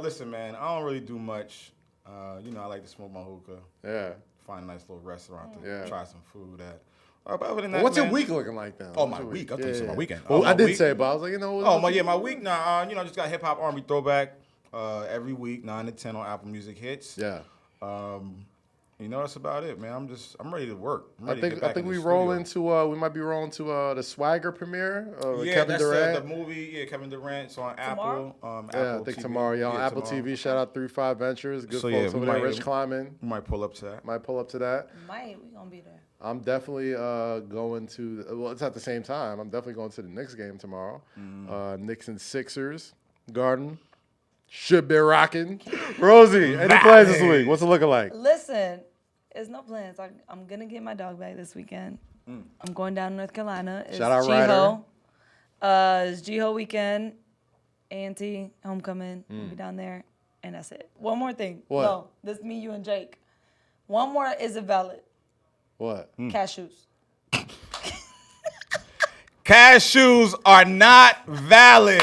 Listen, man, I don't really do much. I like to smoke my hookah, Yeah. find a nice little restaurant to Yeah. try some food at. But other than that, What's your man, week looking like then? Oh, What's my your week. I thought you said my weekend. Well, Oh, my I did week. say, but I was like, My week. Nah, just got hip hop R&B throwback every week, 9 to 10 on Apple Music Hits. Yeah. That's about it, man. I'm ready to work. I'm I ready to think get back in the we studio. roll into we might be rolling to the Swagger premiere of Yeah, Kevin that's Durant. the movie. Yeah, Kevin Durant. So on Tomorrow? Apple. Yeah, I Apple think TV. tomorrow. Yeah, on Apple tomorrow. TV. Shout out 3-5 Ventures. Good So, folks yeah, over we there. might- Rich climbing. We might pull up to that. Might pull up to that. We gonna be there. I'm definitely going to. Well, it's at the same time. I'm definitely going to the Knicks game tomorrow. Knicks and Sixers. Garden. Should be rocking. Rosie, any plans this week? What's it looking like? Listen, there's no plans. I'm gonna get my dog back this weekend. I'm going down to North Carolina. It's Shout out G-Ho. It's G-Ho weekend. A&T, homecoming. We'll be down there. And that's it. One more thing. What? No, this me, you, and Jake. One more isn't valid. What? Cashews. Cashews are not valid.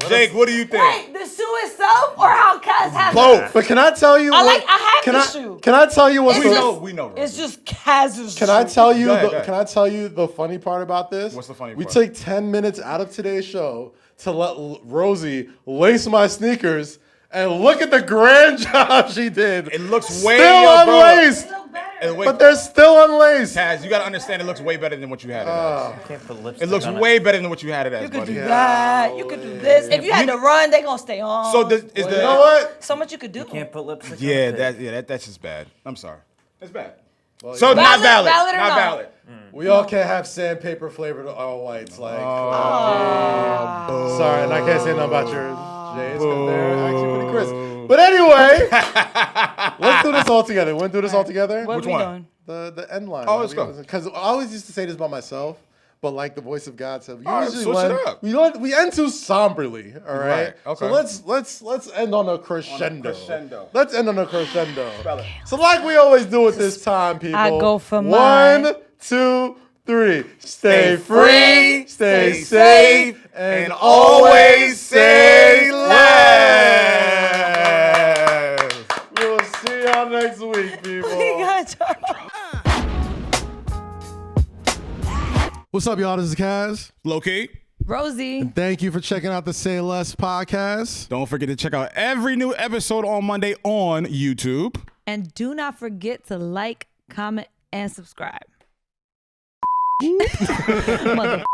Jake, what do you think? Wait, the shoe itself or how Kaz has Both. But can I tell you? I have the shoe. Can I tell you what's It's the? just- We know. It's just Kaz's Can I tell you? Go ahead. Can I tell you the funny part about this? What's the funny We part? took 10 minutes out of today's show to let Rosie lace my sneakers, and look at the grand job she did. It looks way still unlaced. They look better. But they're still unlaced. Taz, you gotta understand it looks way better than what you had it as. You can't put lipstick It looks on way better than what you had it as, You could buddy. do that. You could do this. If you had to run, they gonna stay on. So is You the know what? so much you could do. You can't put lipstick yeah on it. that's just bad. I'm sorry. That's bad. Well, So yeah. not Valid- valid. valid or Not not? valid. We all can't have sandpaper flavored all whites. Like, sorry, and I can't say nothing about yours, Jay. It's 'cause they're actually pretty crisp. But anyway, let's do this all together. Want to do this all together? What Which we one? doing? The end line. Oh, let's go. Because I always used to say this about myself, but like the voice of God said, we All right, usually switch it up. we end too somberly. All right. Right, okay. So let's end on a crescendo. crescendo. Let's end on a crescendo. Spell it. So like we always do at this time, people. I go for 1, mine. 2, 3. Stay free, free, stay stay safe, safe, and always always say say less. We'll see y'all next week, people. What's up, y'all? This is Kaz. Lowkey. Rosy. Thank you for checking out the Say Less podcast. Don't forget to check out every new episode on Monday on YouTube. And do not forget to like, comment, and subscribe. Mother